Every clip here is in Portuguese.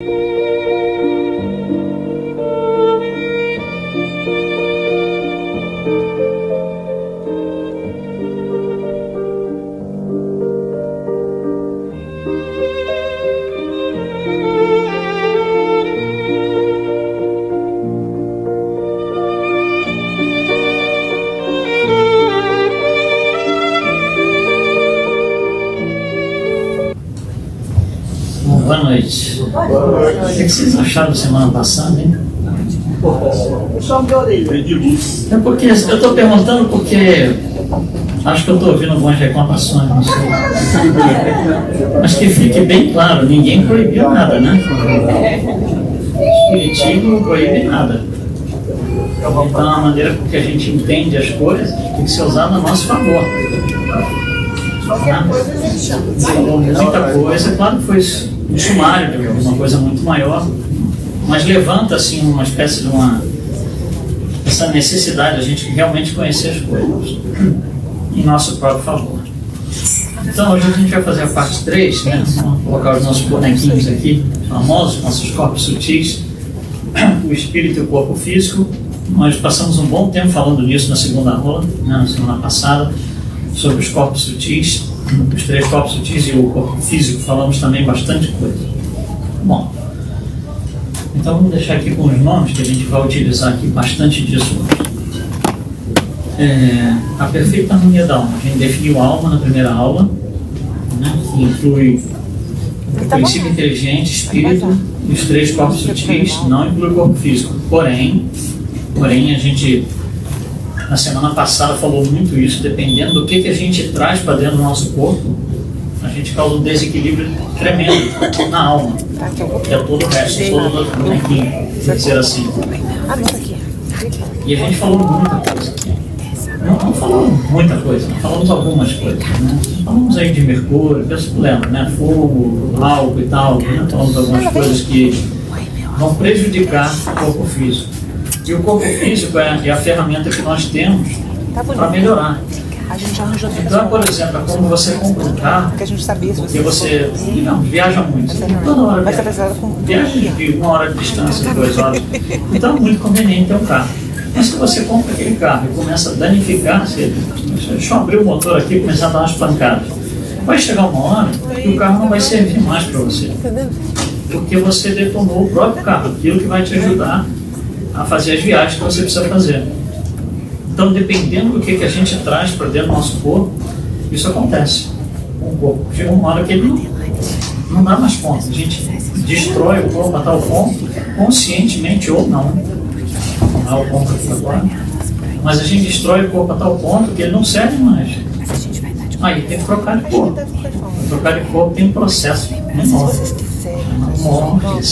Boa noite. O que vocês acharam da semana passada, hein? É porque eu estou perguntando porque acho que eu estou ouvindo algumas reclamações, não sei. Mas que fique bem claro, ninguém proibiu nada, né? O Espiritismo não proíbe nada. Então a maneira com que a gente entende as coisas tem que ser usada a nosso favor. Falou muita coisa, claro que foi um sumário, uma coisa muito maior, mas levanta assim uma espécie de essa necessidade de a gente realmente conhecer as coisas em nosso próprio favor. Então hoje a gente vai fazer a parte 3, né? Vamos colocar os nossos bonequinhos aqui, famosos, nossos corpos sutis, o espírito e o corpo físico. Nós passamos um bom tempo falando nisso na segunda aula, né, na semana passada, sobre os corpos sutis, os 3 corpos sutis e o corpo físico, falamos também bastante coisa. Bom, então vamos deixar aqui com os nomes, que a gente vai utilizar aqui bastante disso hoje. A perfeita harmonia da alma. A gente definiu a alma na primeira aula, né, que inclui o princípio inteligente, espírito e os 3 corpos sutis, não inclui o corpo físico. Porém, a gente, na semana passada, falou muito isso, dependendo do que a gente traz para dentro do nosso corpo, a gente causa um desequilíbrio tremendo na alma, que é todo o resto, todo o outro bonequinho, vou dizer assim. E a gente falou muita coisa aqui. Não falamos muita coisa, falamos algumas coisas, né? Falamos aí de Mercúrio, desse problema, né? Fogo, álcool e tal, né? Falamos algumas coisas que vão prejudicar o corpo físico. E o corpo físico é a ferramenta que nós temos para melhorar. Então, por exemplo, quando você compra um carro, porque você viaja muito, você toda hora viaja de 1 hora de distância, 2 horas, então é muito conveniente ter um carro. Mas se você compra aquele carro e começa a danificar, deixa eu abrir o motor aqui e começar a dar umas pancadas, vai chegar uma hora que o carro não vai servir mais para você, porque você detonou o próprio carro, aquilo que vai te ajudar a fazer as viagens que você precisa fazer. Então, dependendo do que a gente traz para dentro do nosso corpo, isso acontece com o corpo. Chega uma hora que ele não dá mais conta. A gente destrói o corpo a tal ponto, conscientemente ou não. Não é o ponto aqui agora. Mas a gente destrói o corpo a tal ponto que ele não serve mais. Aí tem que trocar de corpo. Trocar de corpo tem um processo menor. Morte,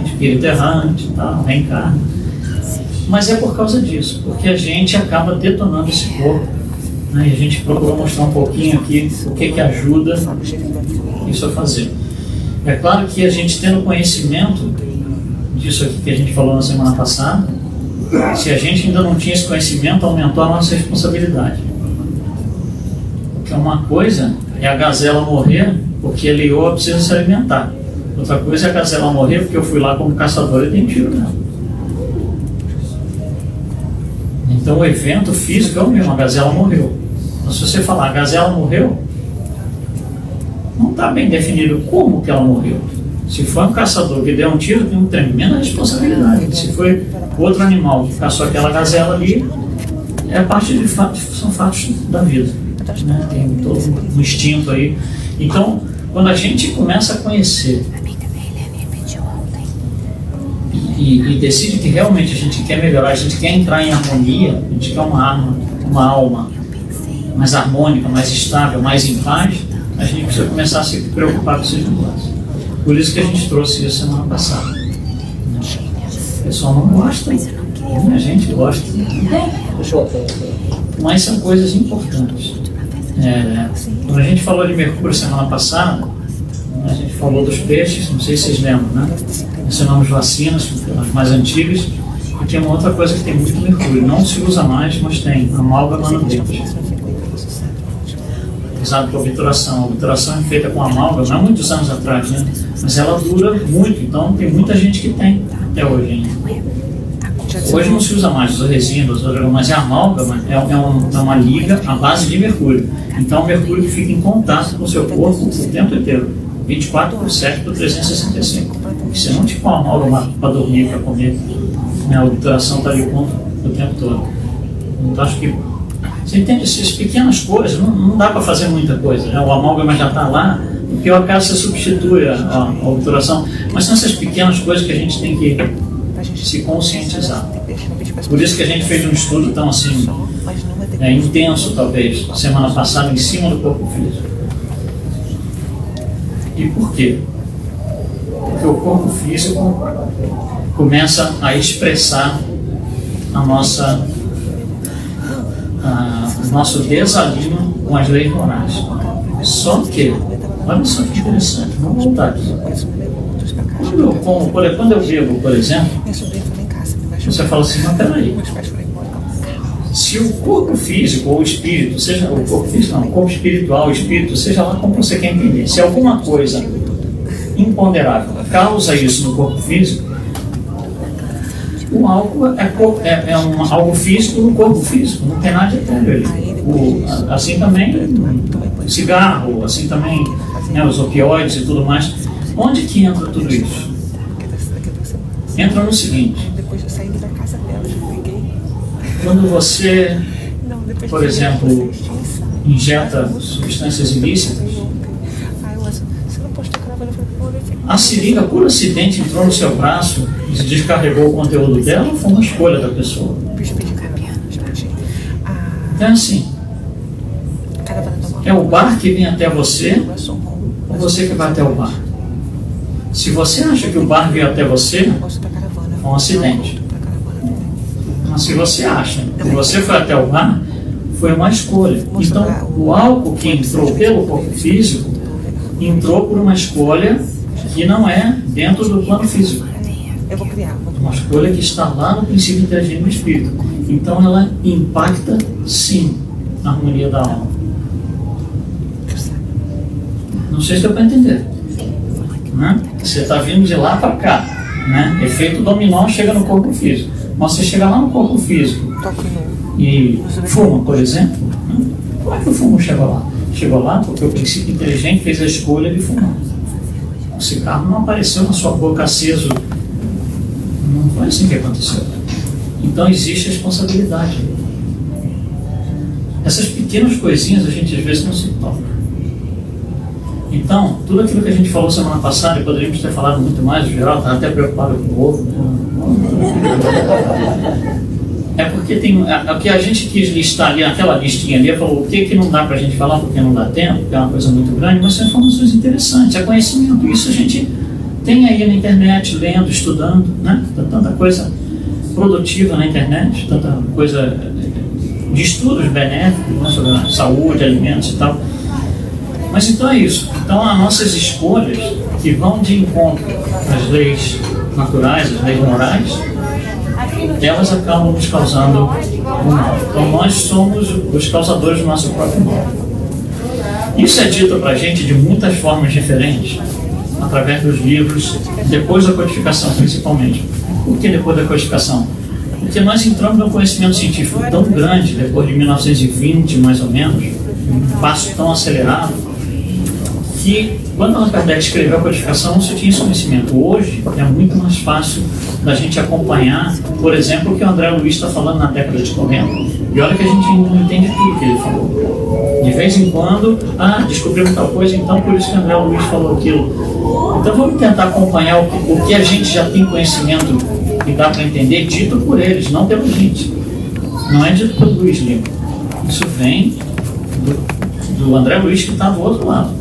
espírito errante, tal, reencarna. Mas é por causa disso, porque a gente acaba detonando esse corpo, né? E a gente procurou mostrar um pouquinho aqui o que ajuda isso a fazer. É claro que a gente tendo conhecimento disso aqui que a gente falou na semana passada, se a gente ainda não tinha esse conhecimento, aumentou a nossa responsabilidade. Porque uma coisa é a gazela morrer porque a leoa precisa se alimentar. Outra coisa é a gazela morrer porque eu fui lá como caçador e dei um tiro nela. Então o evento físico é o mesmo, a gazela morreu. Então se você falar a gazela morreu, não está bem definido como que ela morreu. Se foi um caçador que deu um tiro, tem uma tremenda responsabilidade. Se foi outro animal que caçou aquela gazela ali, é parte de fatos, são fatos da vida, né? Tem todo um instinto aí. Então, quando a gente começa a conhecer e decide que realmente a gente quer melhorar, a gente quer entrar em harmonia, a gente quer uma alma mais harmônica, mais estável, mais em paz, a gente precisa começar a se preocupar com esses negócios. Por isso que a gente trouxe isso semana passada. O pessoal não gosta, a gente gosta. Mas são coisas importantes. Quando a gente falou de Mercúrio semana passada, a gente falou dos peixes, não sei se vocês lembram, né? Mencionamos vacinas, as mais antigas, e tem uma outra coisa que tem muito mercúrio, não se usa mais, mas tem amálgama no dente. Usado para obturação. A obturação é feita com amálgama, há muitos anos atrás, né? mas ela dura muito, então tem muita gente que tem até hoje ainda. Hoje não se usa mais, usa resina, mas a amálgama é uma liga à base de mercúrio. Então o mercúrio que fica em contato com o seu corpo o tempo inteiro, 24/7 por 365. Você não te põe uma amálgama para dormir, para comer, né? A obturação está ali o tempo todo. Então acho que você entende, essas pequenas coisas, não dá para fazer muita coisa, né? O amálgama já está lá, no pior caso você substitui a obturação, mas são essas pequenas coisas que a gente tem que se conscientizar. Por isso que a gente fez um estudo tão assim, intenso talvez, semana passada, em cima do corpo físico. E por quê? Porque o corpo físico começa a expressar o nosso desalinho com as leis morais. Só que, olha só que interessante, vamos voltar aqui. Quando eu bebo, por exemplo, você fala assim, mas peraí, se o corpo físico ou o espírito, seja o corpo físico, não, o corpo espiritual, o espírito, seja lá como você quer entender, se alguma coisa imponderável causa isso no corpo físico, o álcool é algo físico no corpo físico, não tem nada de etéreo ali. Assim também o cigarro, assim também, né, os opioides e tudo mais. Onde que entra tudo isso? Entra no seguinte: quando você, por exemplo, injeta substâncias ilícitas, a seringa, por acidente, entrou no seu braço e descarregou o conteúdo dela, ou foi uma escolha da pessoa? Então, assim, é o bar que vem até você, ou você que vai até o bar? Se você acha que o bar veio até você, foi um acidente. Mas se você acha que você foi até o bar, foi uma escolha. Então, o álcool que entrou pelo corpo físico, entrou por uma escolha que não é dentro do plano físico. Uma escolha que está lá no princípio inteligente do espírito. Então ela impacta, sim, a harmonia da alma. Não sei se deu para entender. Né? Você está vindo de lá para cá. Né? Efeito dominó chega no corpo físico. Mas você chega lá no corpo físico e fuma, por exemplo. Né? Como é que o fumo chegou lá? Chegou lá porque o princípio inteligente fez a escolha de fumar. O cigarro não apareceu na sua boca aceso. Não foi assim que aconteceu. Então existe responsabilidade. Essas pequenas coisinhas a gente às vezes não se toca. Então, tudo aquilo que a gente falou semana passada, e poderíamos ter falado muito mais, o Geraldo está até preocupado com o ovo. É porque tem o que a gente quis listar ali, aquela listinha ali, falou o que não dá para a gente falar porque não dá tempo, porque é uma coisa muito grande, mas são informações interessantes, é conhecimento. Isso a gente tem aí na internet, lendo, estudando, né? Tanta coisa produtiva na internet, tanta coisa de estudos benéficos, né? Sobre a saúde, alimentos e tal. Mas então é isso. Então as nossas escolhas que vão de encontro às leis naturais, às leis morais, elas acabam nos causando o mal. Então nós somos os causadores do nosso próprio mal. Isso é dito para a gente de muitas formas diferentes, através dos livros, depois da codificação principalmente. Por que depois da codificação? Porque nós entramos num conhecimento científico tão grande, depois de 1920 mais ou menos, um passo tão acelerado, que quando Allan Kardec escreveu a codificação não se tinha esse conhecimento. Hoje é muito mais fácil da gente acompanhar, por exemplo, o que o André Luiz está falando na década de 90. E olha que a gente não entende tudo que ele falou. De vez em quando, descobrimos tal coisa, então por isso que o André Luiz falou aquilo. Então vamos tentar acompanhar o que a gente já tem conhecimento e dá para entender, dito por eles, não pela gente. Não é dito pelo Luiz Lima. Isso vem do André Luiz, que está do outro lado.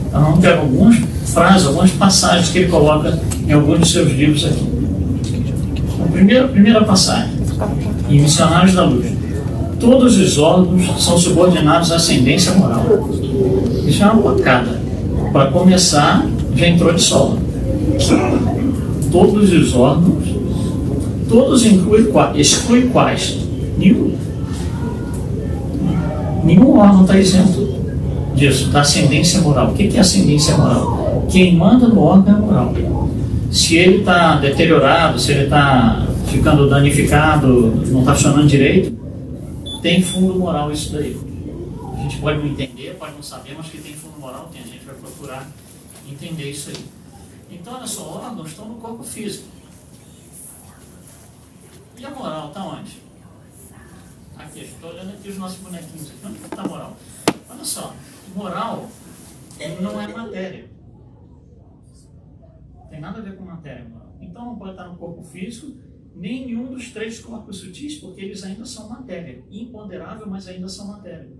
Então vamos pegar algumas frases, algumas passagens que ele coloca em alguns dos seus livros aqui. A primeira passagem, em Missionários da Luz. Todos os órgãos são subordinados à ascendência moral. Isso é uma pancada. Para começar, já entrou de sola. Todos os órgãos, todos exclui quais? Nenhum. Nenhum órgão está isento disso, da ascendência moral. O que é ascendência moral? quem manda no órgão é a moral. Se ele está deteriorado, se ele está ficando danificado, não está funcionando direito, tem fundo moral isso daí. A gente pode não entender, pode não saber, mas que tem fundo moral tem. A gente vai procurar entender isso aí. Então, olha só, órgãos estão no corpo físico. E a moral está onde? Aqui, estou olhando aqui os nossos bonequinhos aqui. Onde está a moral? Olha só, moral não é matéria. Não tem nada a ver com matéria, moral. Então não pode estar no corpo físico nenhum dos 3 corpos sutis, porque eles ainda são matéria. Imponderável, mas ainda são matéria.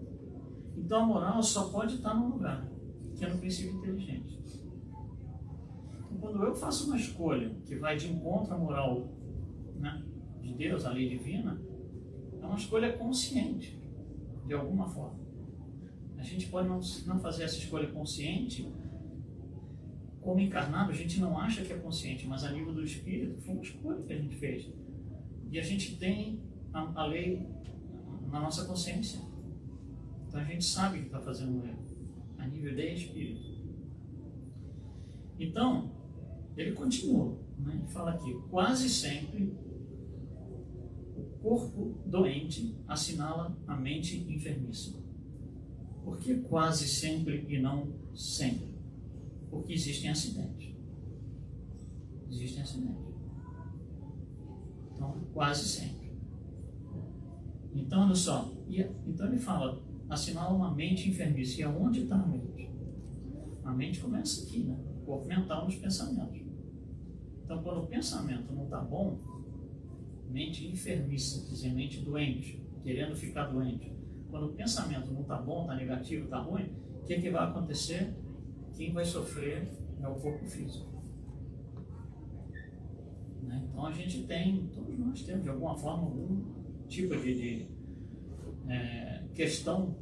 Então a moral só pode estar num lugar, que é no princípio inteligente. Então, quando eu faço uma escolha que vai de encontro à moral, né, de Deus, a lei divina, é uma escolha consciente, de alguma forma. A gente pode não fazer essa escolha consciente. Como encarnado, a gente não acha que é consciente, mas a nível do espírito, foi uma escolha que a gente fez. E a gente tem a lei na nossa consciência. Então a gente sabe que está fazendo um erro, a nível de espírito. Então, ele continua, né? Ele fala aqui, quase sempre o corpo doente assinala a mente enfermiça. Por que quase sempre e não sempre? Porque existem acidentes. Existem acidentes. Então, quase sempre. Então, olha só. Então ele fala, assinala uma mente enfermiça. E aonde está a mente? A mente começa aqui, né? O corpo mental nos pensamentos. Então, quando o pensamento não está bom, mente enfermiça, quer dizer, mente doente, querendo ficar doente. Quando o pensamento não está bom, está negativo, está ruim, o que vai acontecer? Quem vai sofrer é o corpo físico. Né? Então a gente tem, todos nós temos de alguma forma algum tipo de questão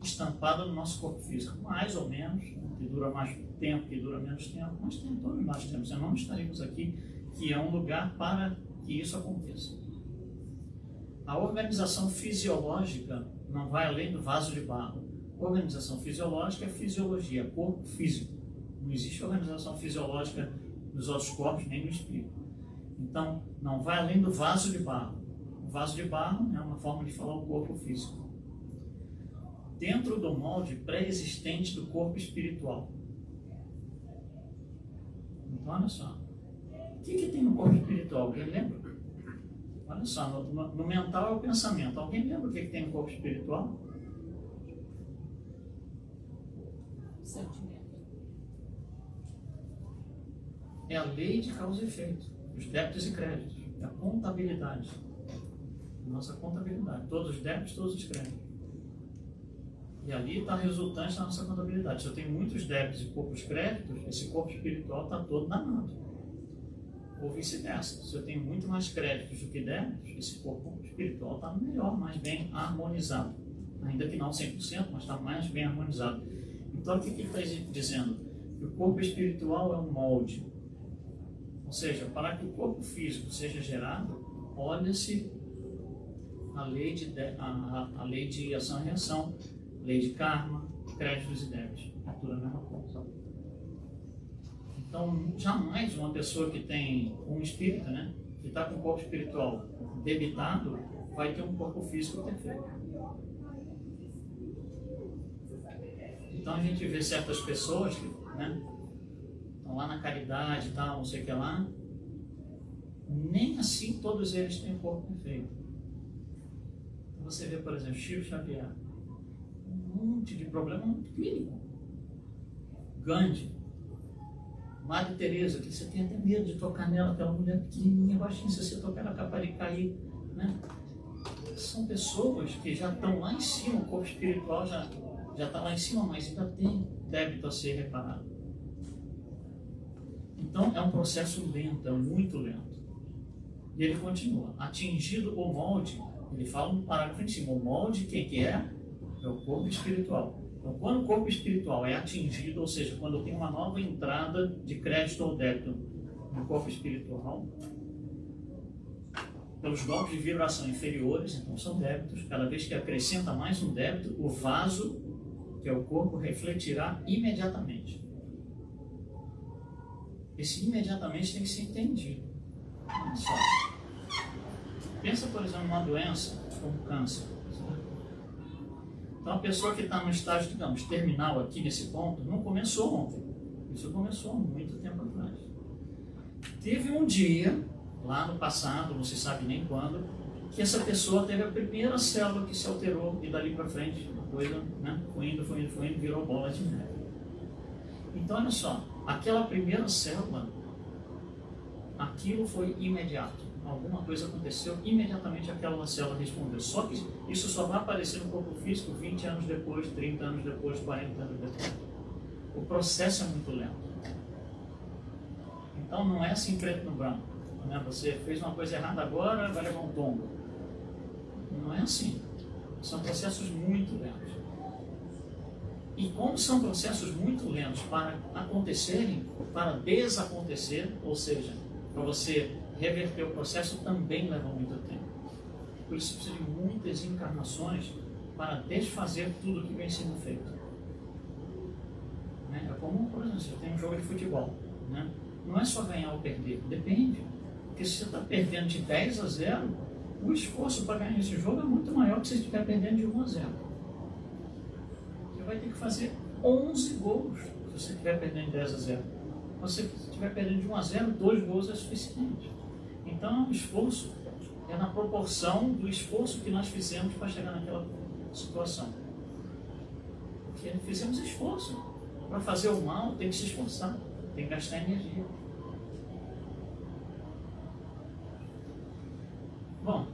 estampada no nosso corpo físico, mais ou menos, que dura mais tempo, que dura menos tempo, mas todos nós temos, senão não estaremos aqui, que é um lugar para que isso aconteça. A organização fisiológica não vai além do vaso de barro. Organização fisiológica é fisiologia, corpo físico. Não existe organização fisiológica nos outros corpos, nem no espírito. Então, não vai além do vaso de barro. O vaso de barro é uma forma de falar o corpo físico. Dentro do molde pré-existente do corpo espiritual. Então, olha só. O que tem no corpo espiritual? Alguém lembra? Olha só, no mental é o pensamento. Alguém lembra o que tem no corpo espiritual? Sentimento. É a lei de causa e efeito, os débitos e créditos, é a contabilidade, a nossa contabilidade, todos os débitos, todos os créditos. E ali está a resultante da nossa contabilidade. Se eu tenho muitos débitos e poucos créditos, esse corpo espiritual está todo danado. Ou vice-versa, se eu tenho muito mais créditos do que débitos, esse corpo espiritual está melhor, mais bem harmonizado. Ainda que não 100%, mas está mais bem harmonizado. Então, o que ele está dizendo? Que o corpo espiritual é um molde. Ou seja, para que o corpo físico seja gerado, olha-se a lei de ação e reação, lei de karma, créditos e débitos. É tudo a mesma coisa. Então, jamais uma pessoa que tem um espírito, né, que está com o corpo espiritual debitado, vai ter um corpo físico perfeito. Então a gente vê certas pessoas que, né, estão lá na caridade e tal, não sei o que lá, nem assim todos eles têm corpo perfeito. Então você vê, por exemplo, Chico Xavier, um monte de problema muito clínico. Gandhi, Madre Teresa, que você tem até medo de tocar nela, aquela mulher pequenininha, baixinha, se você tocar ela capaz de cair, né? São pessoas que já estão lá em cima, o corpo espiritual já está lá em cima, mas ainda tem débito a ser reparado. Então é um processo lento, é muito lento. E ele continua, atingido o molde, ele fala no parágrafo em cima, o molde, quem que é? É o corpo espiritual. Então, quando o corpo espiritual é atingido, ou seja, quando tem uma nova entrada de crédito ou débito no corpo espiritual, pelos golpes de vibração inferiores, então são débitos, cada vez que acrescenta mais um débito, o vaso, que é o corpo, refletirá imediatamente. esse imediatamente tem que ser entendido. Olha só. Pensa, por exemplo, numa doença como câncer. Então, a pessoa que está no estágio, digamos, terminal aqui nesse ponto, não começou ontem. Isso começou há muito tempo atrás. Teve um dia, lá no passado, não se sabe nem quando, que essa pessoa teve a primeira célula que se alterou e dali para frente a coisa, né, foi indo, virou bola de neve. Então, olha só, aquela primeira célula, aquilo foi imediato. Alguma coisa aconteceu, imediatamente aquela célula respondeu. Só que isso só vai aparecer no corpo físico 20 anos depois, 30 anos depois, 40 anos depois. O processo é muito lento. Então não é assim preto no branco. Né? Você fez uma coisa errada agora, vai levar um tombo. Não é assim. São processos muito lentos. E como são processos muito lentos para acontecerem, para desacontecer, ou seja, para você reverter o processo, também leva muito tempo. Por isso precisa de muitas encarnações para desfazer tudo que vem sendo feito. Né? É como, por exemplo, você tem um jogo de futebol. Né? Não é só ganhar ou perder, depende. Porque se você está perdendo de 10-0, o esforço para ganhar esse jogo é muito maior que se você estiver perdendo de 1-0. Você vai ter que fazer 11 gols se você estiver perdendo de 10-0. Se você estiver perdendo de 1-0, 2 gols é suficiente. Então, o esforço é na proporção do esforço que nós fizemos para chegar naquela situação. Porque fizemos esforço. Para fazer o mal, tem que se esforçar, tem que gastar energia. Bom,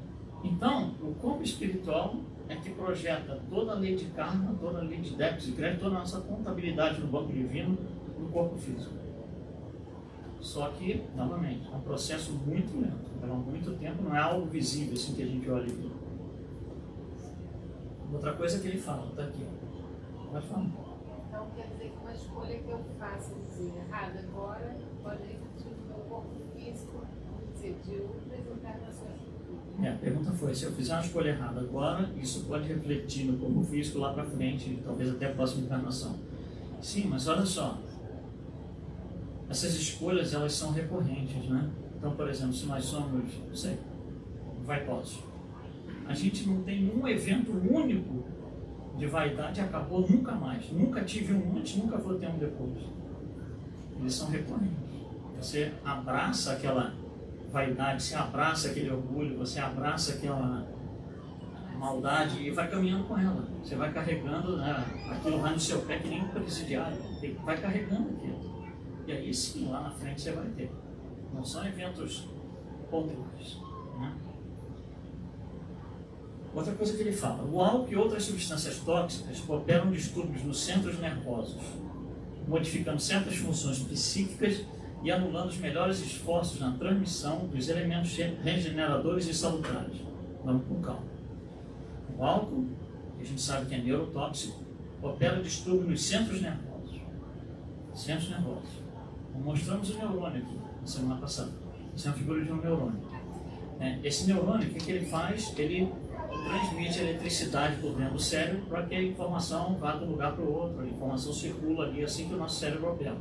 então, o corpo espiritual é que projeta toda a lei de karma, toda a lei de débito e crédito, toda a nossa contabilidade no banco divino, no corpo físico. Só que, novamente, é um processo muito lento, leva muito tempo, não é algo visível assim que a gente olha aqui. Outra coisa que ele fala, está aqui. Pode falar. Então quer dizer que uma escolha que eu faço dizer errada agora pode refletir no meu corpo físico, dizer, de outras encarnações. A pergunta foi, se eu fizer uma escolha errada agora, isso pode refletir no corpo físico lá para frente, talvez até a próxima encarnação. Sim, mas olha só, essas escolhas elas são recorrentes, né? Então, por exemplo, se nós somos, não sei, vaidosos, a gente não tem um evento único de vaidade, acabou nunca mais. Nunca tive um antes, nunca vou ter um depois. Eles são recorrentes. Você abraça aquela vaidade, você abraça aquele orgulho, você abraça aquela maldade e vai caminhando com ela. Você vai carregando, né, aquilo vai no seu pé que nem um presidiário, vai carregando aquilo. E aí sim, lá na frente você vai ter. Não são eventos pontuais. Né? Outra coisa que ele fala, o álcool e outras substâncias tóxicas operam distúrbios nos centros nervosos, modificando certas funções psíquicas e anulando os melhores esforços na transmissão dos elementos regeneradores e salutares. Vamos com calma. O álcool, que a gente sabe que é neurotóxico, opera distúrbio nos centros nervosos. Centros nervosos. Mostramos o neurônio aqui, na semana passada. Isso é uma figura de um neurônio. Esse neurônio, o que ele faz? Ele transmite eletricidade por dentro do cérebro para que a informação vá de um lugar para o outro, a informação circula ali assim que o nosso cérebro opera.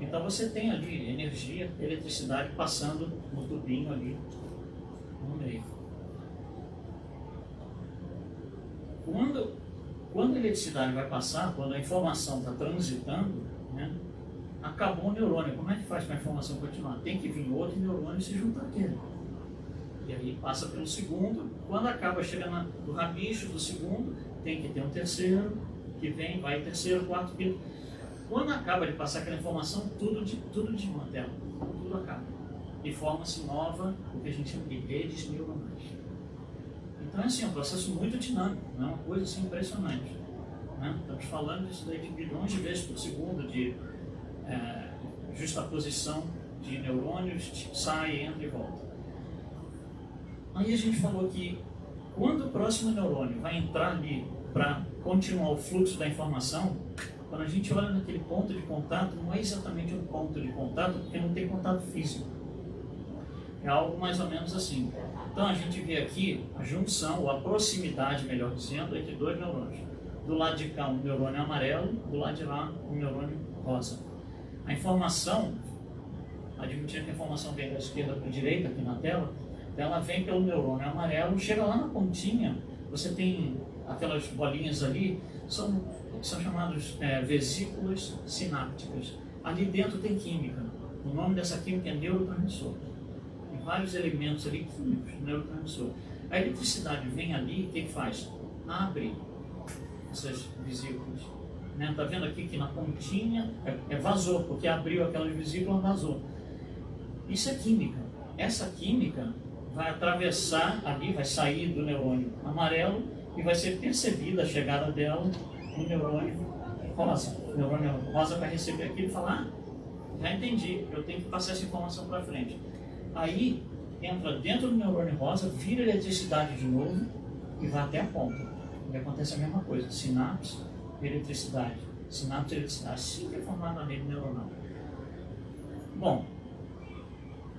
Então você tem ali energia, eletricidade passando no tubinho ali no meio. Quando a eletricidade vai passar, quando a informação está transitando, né, acabou o neurônio. Como é que faz para a informação continuar? Tem que vir outro neurônio e se juntar àquele. E aí passa pelo segundo. Quando acaba, chega no rabicho do segundo, tem que ter um terceiro, que vem, vai terceiro, quarto, quinto. Quando acaba de passar aquela informação, tudo desmantela, tudo acaba. E forma-se nova, o que a gente chama de redes neuronais. Então é assim, um processo muito dinâmico, não é uma coisa assim impressionante. Né? Estamos falando disso daí de bilhões de vezes por segundo, de justaposição de neurônios, sai, entra e volta. Aí a gente falou que quando o próximo neurônio vai entrar ali para continuar o fluxo da informação, quando a gente olha naquele ponto de contato, não é exatamente um ponto de contato, porque não tem contato físico. É algo mais ou menos assim. Então a gente vê aqui a junção, ou a proximidade, melhor dizendo, entre dois neurônios. Do lado de cá um neurônio amarelo, do lado de lá um neurônio rosa. A informação admitindo que a informação vem da esquerda para a direita aqui na tela, então ela vem pelo neurônio amarelo, chega lá na pontinha, você tem aquelas bolinhas ali, são chamadas vesículas sinápticas. Ali dentro tem química. O nome dessa química é neurotransmissor. Tem vários elementos ali químicos, neurotransmissor. A eletricidade vem ali, o que faz? Abre essas vesículas. Tá vendo aqui que na pontinha vazou, porque abriu aquelas vesículas, vazou. Isso é química. Essa química vai atravessar ali, vai sair do neurônio amarelo e vai ser percebida a chegada dela no neurônio rosa. O neurônio rosa vai receber aquilo e falar: já entendi, eu tenho que passar essa informação para frente. Aí entra dentro do neurônio rosa, vira eletricidade de novo e vai até a ponta. E acontece a mesma coisa: sinapse, eletricidade, sinapse, eletricidade. Assim que é formada a rede neuronal. Bom,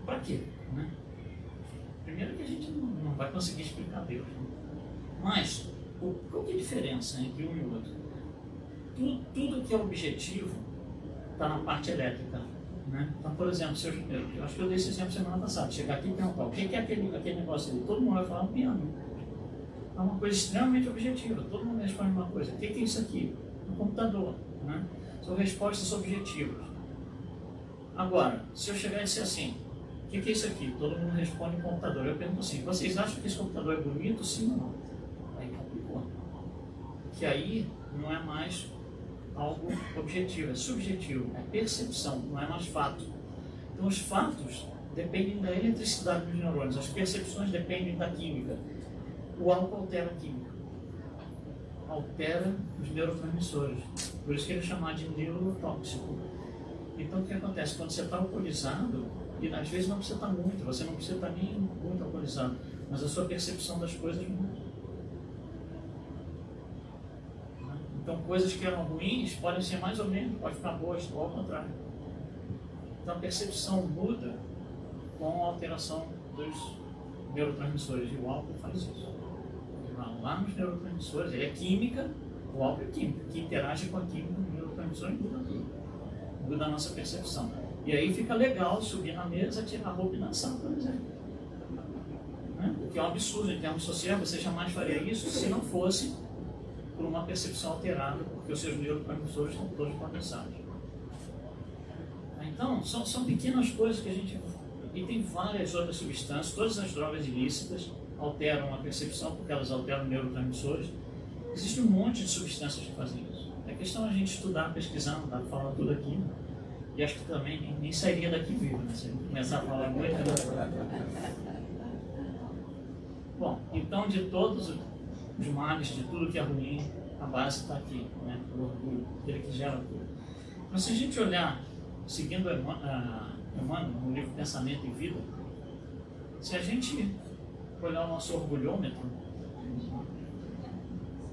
para quê? Né? Primeiro que a gente não vai conseguir explicar Deus. Né? Mas, qual que é a diferença entre um e o outro? Tudo que é objetivo está na parte elétrica. Né? Então, por exemplo, eu acho que eu dei esse exemplo semana passada. Chegar aqui e perguntar: o que é aquele negócio ali? Todo mundo vai falar: um piano. É uma coisa extremamente objetiva. Todo mundo responde uma coisa: o que é isso aqui? Um computador. Né? São respostas objetivas. Agora, se eu chegar e dizer assim: o que é isso aqui? Todo mundo responde computador. Eu pergunto assim: vocês acham que esse computador é bonito? Sim ou não? Aí complicou. Porque aí não é mais algo objetivo, é subjetivo, é percepção, não é mais fato. Então os fatos dependem da eletricidade dos neurônios, as percepções dependem da química. O álcool altera a química, altera os neurotransmissores, por isso que ele é chamado de neurotóxico. Então o que acontece? Quando você está alcoolizado, e às vezes não precisa estar muito, você não precisa estar nem muito alcoolizado, mas a sua percepção das coisas muda. Então coisas que eram ruins podem ser mais ou menos, pode ficar boas, ou ao contrário. Então a percepção muda com a alteração dos neurotransmissores, e o álcool faz isso. Lá nos neurotransmissores, ele é química, o álcool é química, que interage com a química dos neurotransmissores, muda tudo. Muda a nossa percepção. E aí fica legal subir na mesa, tirar a roupa e dançar, por exemplo. Né? O que é um absurdo em termos sociais, você jamais faria isso se não fosse por uma percepção alterada, porque os seus neurotransmissores estão todos condensados. Então, são pequenas coisas que a gente... E tem várias outras substâncias, todas as drogas ilícitas alteram a percepção, porque elas alteram neurotransmissores. Existe um monte de substâncias que fazem isso. É questão a gente estudar, pesquisar, não dá para falar tudo aqui, né? E acho que também nem sairia daqui vivo, né? Se a gente começar a falar muito... Bom, então de todos os males, de tudo que é ruim, a base está aqui, né? O orgulho, aquele que gera tudo. Então, se a gente olhar, seguindo Emmanuel, no livro Pensamento e Vida, se a gente olhar o nosso orgulhômetro,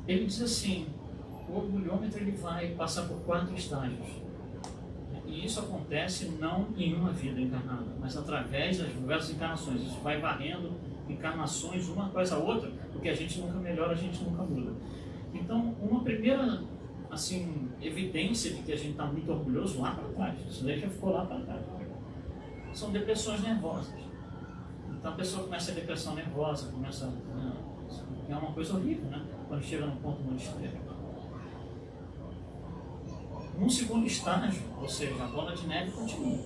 ele diz assim: o orgulhômetro ele vai passar por 4 estágios. E isso acontece não em uma vida encarnada, mas através das diversas encarnações. Isso vai varrendo encarnações uma após a outra, porque a gente nunca melhora, a gente nunca muda. Então, uma primeira assim, evidência de que a gente está muito orgulhoso lá para trás, isso daí já ficou lá para trás, são depressões nervosas. Então a pessoa começa a depressão nervosa, começa... é uma coisa horrível, né? Quando chega num ponto muito extremo. Num segundo estágio, ou seja, a bola de neve continua.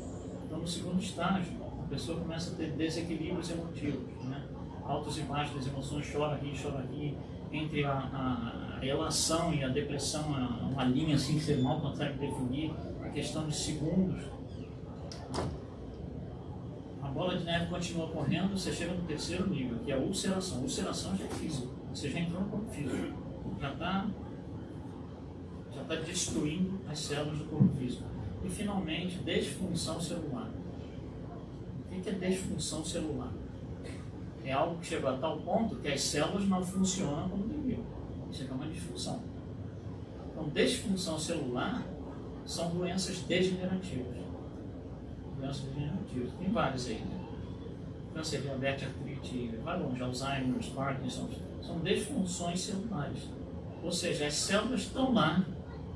Então, no segundo estágio, a pessoa começa a ter desequilíbrios emotivos, né? Altos e baixos das emoções, chora, ri. Entre a relação e a depressão, uma linha assim que você mal consegue definir, a questão de segundos. A bola de neve continua correndo, você chega no terceiro nível, que é a ulceração. A ulceração já é físico, você já entrou no corpo físico, já está destruindo as células do corpo físico. E finalmente, desfunção celular. O que é desfunção celular? É algo que chegou a tal ponto que as células não funcionam como deveriam. Isso é uma disfunção. Então, desfunção celular são doenças degenerativas. Doenças degenerativas. Tem várias aí, né? Câncer, diabetes, artrite, vai longe, Alzheimer, Parkinson. São desfunções celulares. Ou seja, as células estão lá,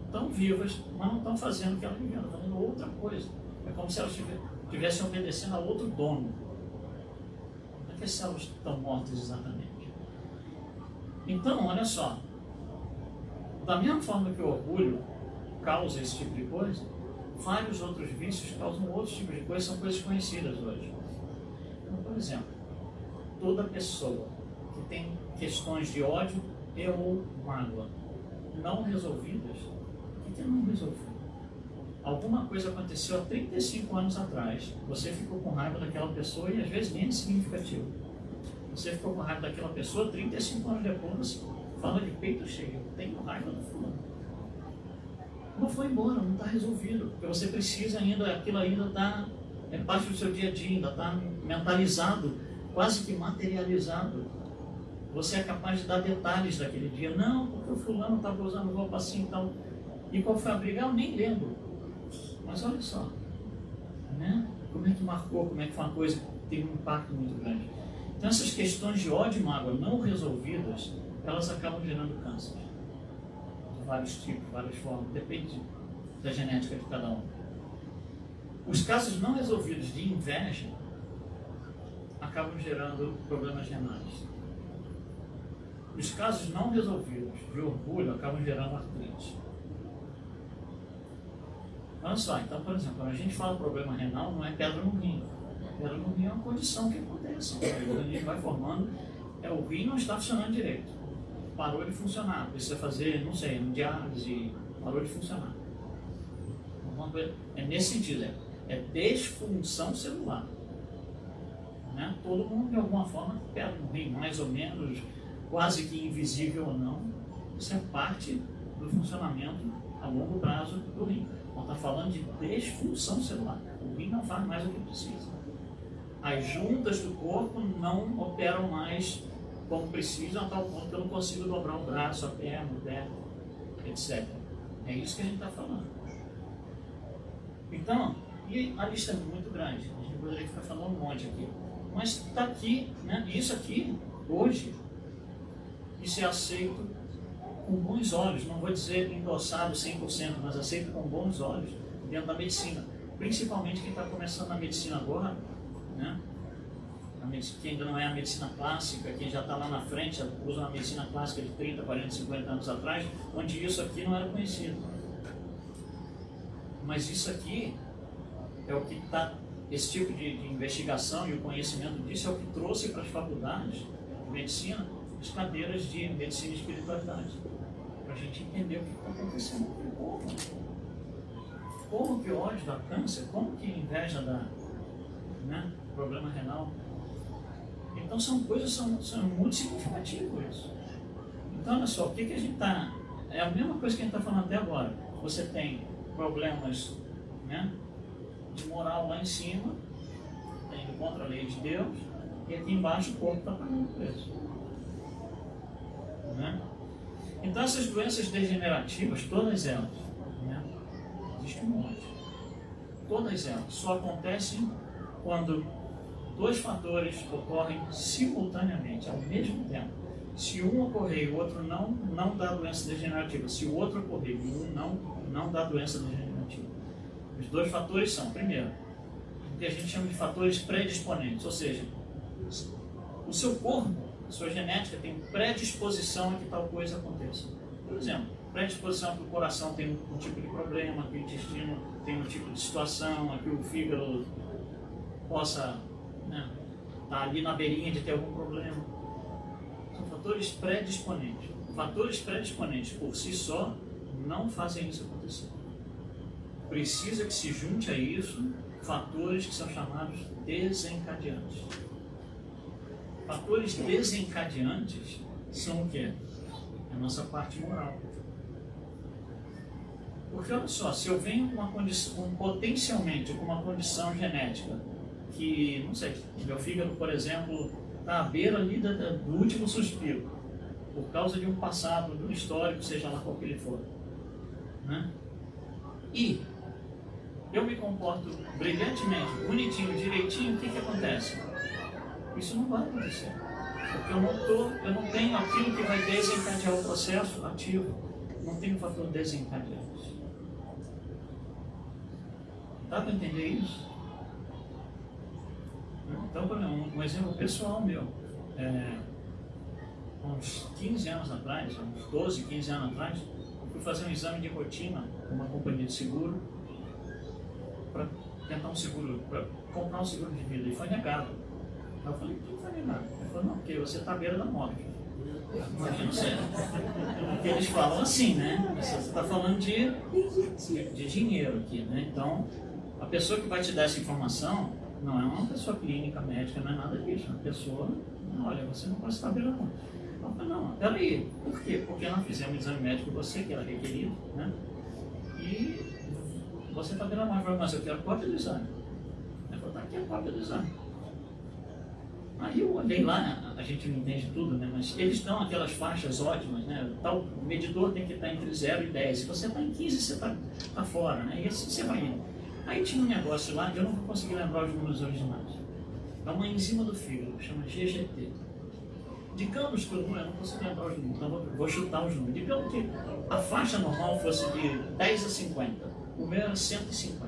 estão vivas, mas não estão fazendo o que elas deviam, estão fazendo outra coisa. É como se elas estivessem obedecendo a outro dono. Não é que as células estão mortas exatamente. Então, olha só, da mesma forma que o orgulho causa esse tipo de coisa, vários outros vícios causam outros tipos de coisas, são coisas conhecidas hoje. Então, por exemplo, toda pessoa que tem questões de ódio e ou mágoa não resolvidas, o que é não resolvido? Alguma coisa aconteceu há 35 anos atrás, você ficou com raiva daquela pessoa e às vezes nem é significativo. Você ficou com raiva daquela pessoa, 35 anos depois você fala de peito cheio, eu tenho raiva do fulano. Não foi embora, não está resolvido, porque você precisa ainda, aquilo ainda está, é parte do seu dia a dia, ainda está mentalizado, quase que materializado. Você é capaz de dar detalhes daquele dia. Não, porque o fulano estava usando roupa assim e tal. E qual foi a briga? Eu nem lembro. Mas olha só, né? Como é que marcou, como é que foi uma coisa que teve um impacto muito grande. Então essas questões de ódio e mágoa não resolvidas, elas acabam gerando câncer. De vários tipos, várias formas, depende da genética de cada um. Os casos não resolvidos de inveja acabam gerando problemas renais. Os casos não resolvidos de orgulho acabam gerando artrite. Olha só, então, por exemplo, quando a gente fala problema renal, não é pedra no rim. Pedra no rim é uma condição que acontece. O organismo vai formando, o rim não está funcionando direito. Parou de funcionar, precisa fazer, não sei, uma diálise, parou de funcionar. É nesse sentido, é desfunção celular. Né? Todo mundo, de alguma forma, pedra no rim, mais ou menos, quase que invisível ou não, isso é parte do funcionamento a longo prazo do rim. Nós estamos falando de desfunção celular. O rim não faz mais o que precisa. As juntas do corpo não operam mais como precisam, a tal ponto que eu não consigo dobrar o braço, a perna, o pé, etc. É isso que a gente está falando. Então, e a lista é muito grande, a gente poderia ficar falando um monte aqui. Mas está aqui, né? Isso aqui, hoje, isso é aceito com bons olhos, não vou dizer endossado 100%, mas aceito com bons olhos dentro da medicina. Principalmente quem está começando na medicina agora, né? Quem ainda não é a medicina clássica, quem já está lá na frente, já usa uma medicina clássica de 30, 40, 50 anos atrás, onde isso aqui não era conhecido. Mas isso aqui é o que está, esse tipo de investigação e o conhecimento disso é o que trouxe para as faculdades de medicina as cadeiras de medicina e espiritualidade, para a gente entender o que está acontecendo. Como que o ódio dá câncer, como que a inveja dá, né, problema renal. Então são coisas, são muito significativas. Então olha só, o que a gente está, é a mesma coisa que a gente está falando até agora. Você tem problemas, né, de moral lá em cima, indo contra a lei de Deus, e aqui embaixo o corpo está pagando preço. Né? Então essas doenças degenerativas, todas elas, né, existe um monte, todas elas só acontecem quando dois fatores ocorrem simultaneamente, ao mesmo tempo. Se um ocorrer e o outro não dá doença degenerativa. Se o outro ocorrer e um não dá doença degenerativa. Os dois fatores são, primeiro, o que a gente chama de fatores predisponentes, ou seja, o seu corpo, a sua genética tem predisposição a que tal coisa aconteça. Por exemplo, predisposição a que o coração tem um tipo de problema, que o intestino tem um tipo de situação, a que o fígado possa, né, estar ali na beirinha de ter algum problema. São fatores predisponentes. Fatores predisponentes por si só não fazem isso acontecer. Precisa que se junte a isso fatores que são chamados desencadeantes. Fatores desencadeantes são o quê? A nossa parte moral. Porque olha só, se eu venho com uma condição, potencialmente com uma condição genética que, não sei, meu fígado, por exemplo, está à beira ali do último suspiro, por causa de um passado, de um histórico, seja lá qual que ele for, né? E eu me comporto brilhantemente, bonitinho, direitinho, o que acontece? Isso não vai acontecer, porque eu não tenho aquilo que vai desencadear o processo ativo, não tenho fator desencadeante. Dá para entender isso? Então, por exemplo, um exemplo pessoal meu, uns 15 anos atrás, uns 12, 15 anos atrás, eu fui fazer um exame de rotina com uma companhia de seguro para tentar um seguro, para comprar um seguro de vida, e foi negado. Eu falei, por que foi negado? Ele falou, não, porque você está à beira da morte. Imagina você. Porque eles falam assim, né? Você está falando de dinheiro aqui, né? Então, a pessoa que vai te dar essa informação não é uma pessoa clínica, médica, não é nada disso. É uma pessoa, olha, você não pode estar à beira da morte. Eu falei, não, peraí, por quê? Porque nós fizemos um exame médico com você, que era requerido, né? E você está à beira da morte. Mas eu quero a cópia do exame. Ele falou, tá aqui a cópia do exame. Aí eu olhei lá, a gente não entende tudo, né? Mas eles dão aquelas faixas ótimas, né? O medidor tem que estar entre 0 e 10. Se você está em 15, você está fora, né? E assim você vai indo. Aí tinha um negócio lá que eu não vou conseguir lembrar os números originais. É uma enzima do fígado, chama GGT. Digamos que eu não consigo lembrar os números, então vou chutar os números. Digamos que a faixa normal fosse de 10 a 50. O meu era 150.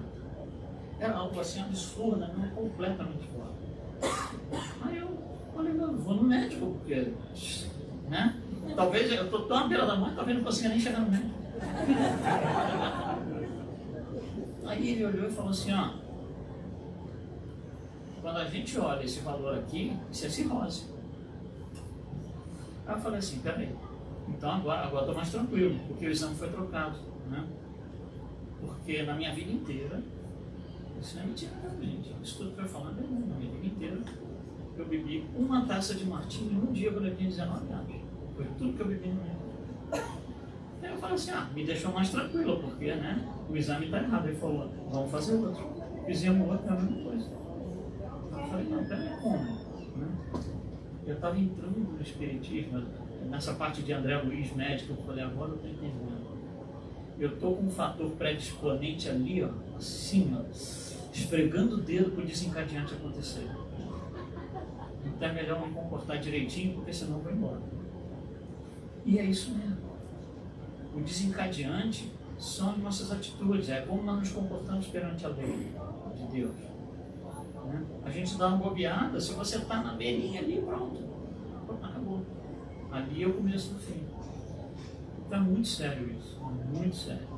Era algo assim absurdo, né? Completamente fora. Aí eu falei, não, vou no médico, porque, né? Talvez eu estou tão à beira da morte, talvez não consiga nem chegar no médico. Aí ele olhou e falou assim, ó, quando a gente olha esse valor aqui, isso é cirrose. Aí eu falei assim, peraí, então agora estou mais tranquilo, porque o exame foi trocado, né? Porque na minha vida inteira, isso não é mentira pra gente, isso tudo que eu falando é bom, na minha vida inteira, eu bebi uma taça de martini num dia quando eu tinha 19 anos. Foi tudo que eu bebi no dia. Aí eu falei assim, me deixou mais tranquilo, porque, né, o exame está errado. Ele falou, vamos fazer outro. Fizemos outro, é a mesma coisa. Eu falei, não, peraí, como? Né? Eu estava entrando no espiritismo, nessa parte de André Luiz, médico, eu falei, agora eu estou entendendo. Eu estou com um fator predisponente ali, ó, assim, ó, esfregando o dedo para o desencadeante acontecer. Então é melhor me comportar direitinho, porque senão eu vou embora. E é isso mesmo. O desencadeante são as nossas atitudes, é como nós nos comportamos perante a lei de Deus. Né? A gente dá uma bobeada, se você está na beirinha ali, pronto, acabou. Ali é o começo do fim. Então é muito sério isso, muito sério.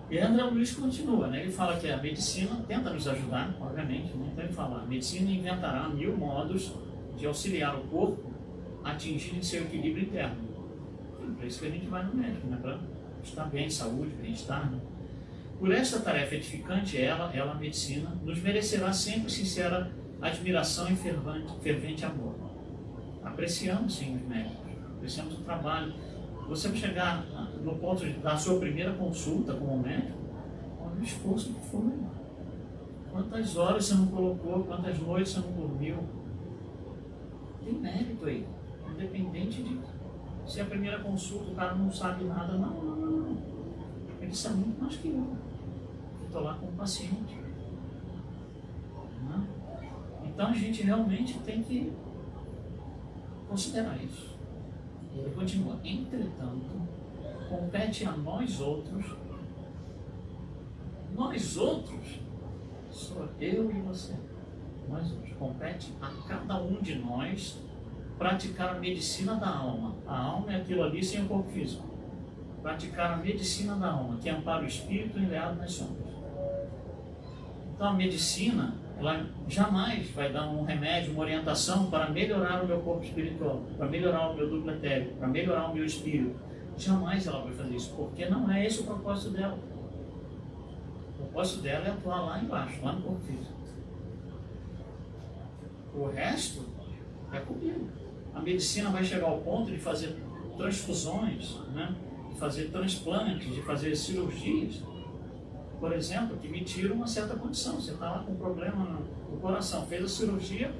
E André Luiz continua, né? Ele fala que a medicina tenta nos ajudar, obviamente, né? Então ele fala, a medicina inventará 1000 modos de auxiliar o corpo a atingir seu equilíbrio interno. É para isso que a gente vai no médico, né? Para estar bem, saúde, bem-estar, né? Por essa tarefa edificante, ela, a medicina, nos merecerá sempre sincera admiração e fervente amor. Apreciamos, sim, os médicos, apreciamos o trabalho. Você vai chegar no ponto da sua primeira consulta como médico, olha o esforço que foi. Quantas horas você não colocou, quantas noites você não dormiu. Tem mérito aí, independente de se a primeira consulta o cara não sabe nada, não. Ele sabe muito mais que eu. Estou lá com o paciente. Não? Então a gente realmente tem que considerar isso. Ele continua, entretanto, compete a nós outros, sou eu e você, nós outros, compete a cada um de nós praticar a medicina da alma. A alma é aquilo ali sem o corpo físico. Praticar a medicina da alma, que ampara o espírito enleado nas sombras. Então a medicina, ela jamais vai dar um remédio, uma orientação para melhorar o meu corpo espiritual, para melhorar o meu duplo etérico, para melhorar o meu espírito. Jamais ela vai fazer isso, porque não é esse o propósito dela. O propósito dela é atuar lá embaixo, lá no corpo físico. O resto é comigo. A medicina vai chegar ao ponto de fazer transfusões, né? De fazer transplantes, de fazer cirurgias, por exemplo, que me tiram uma certa condição. Você está lá com um problema no coração, fez a cirurgia,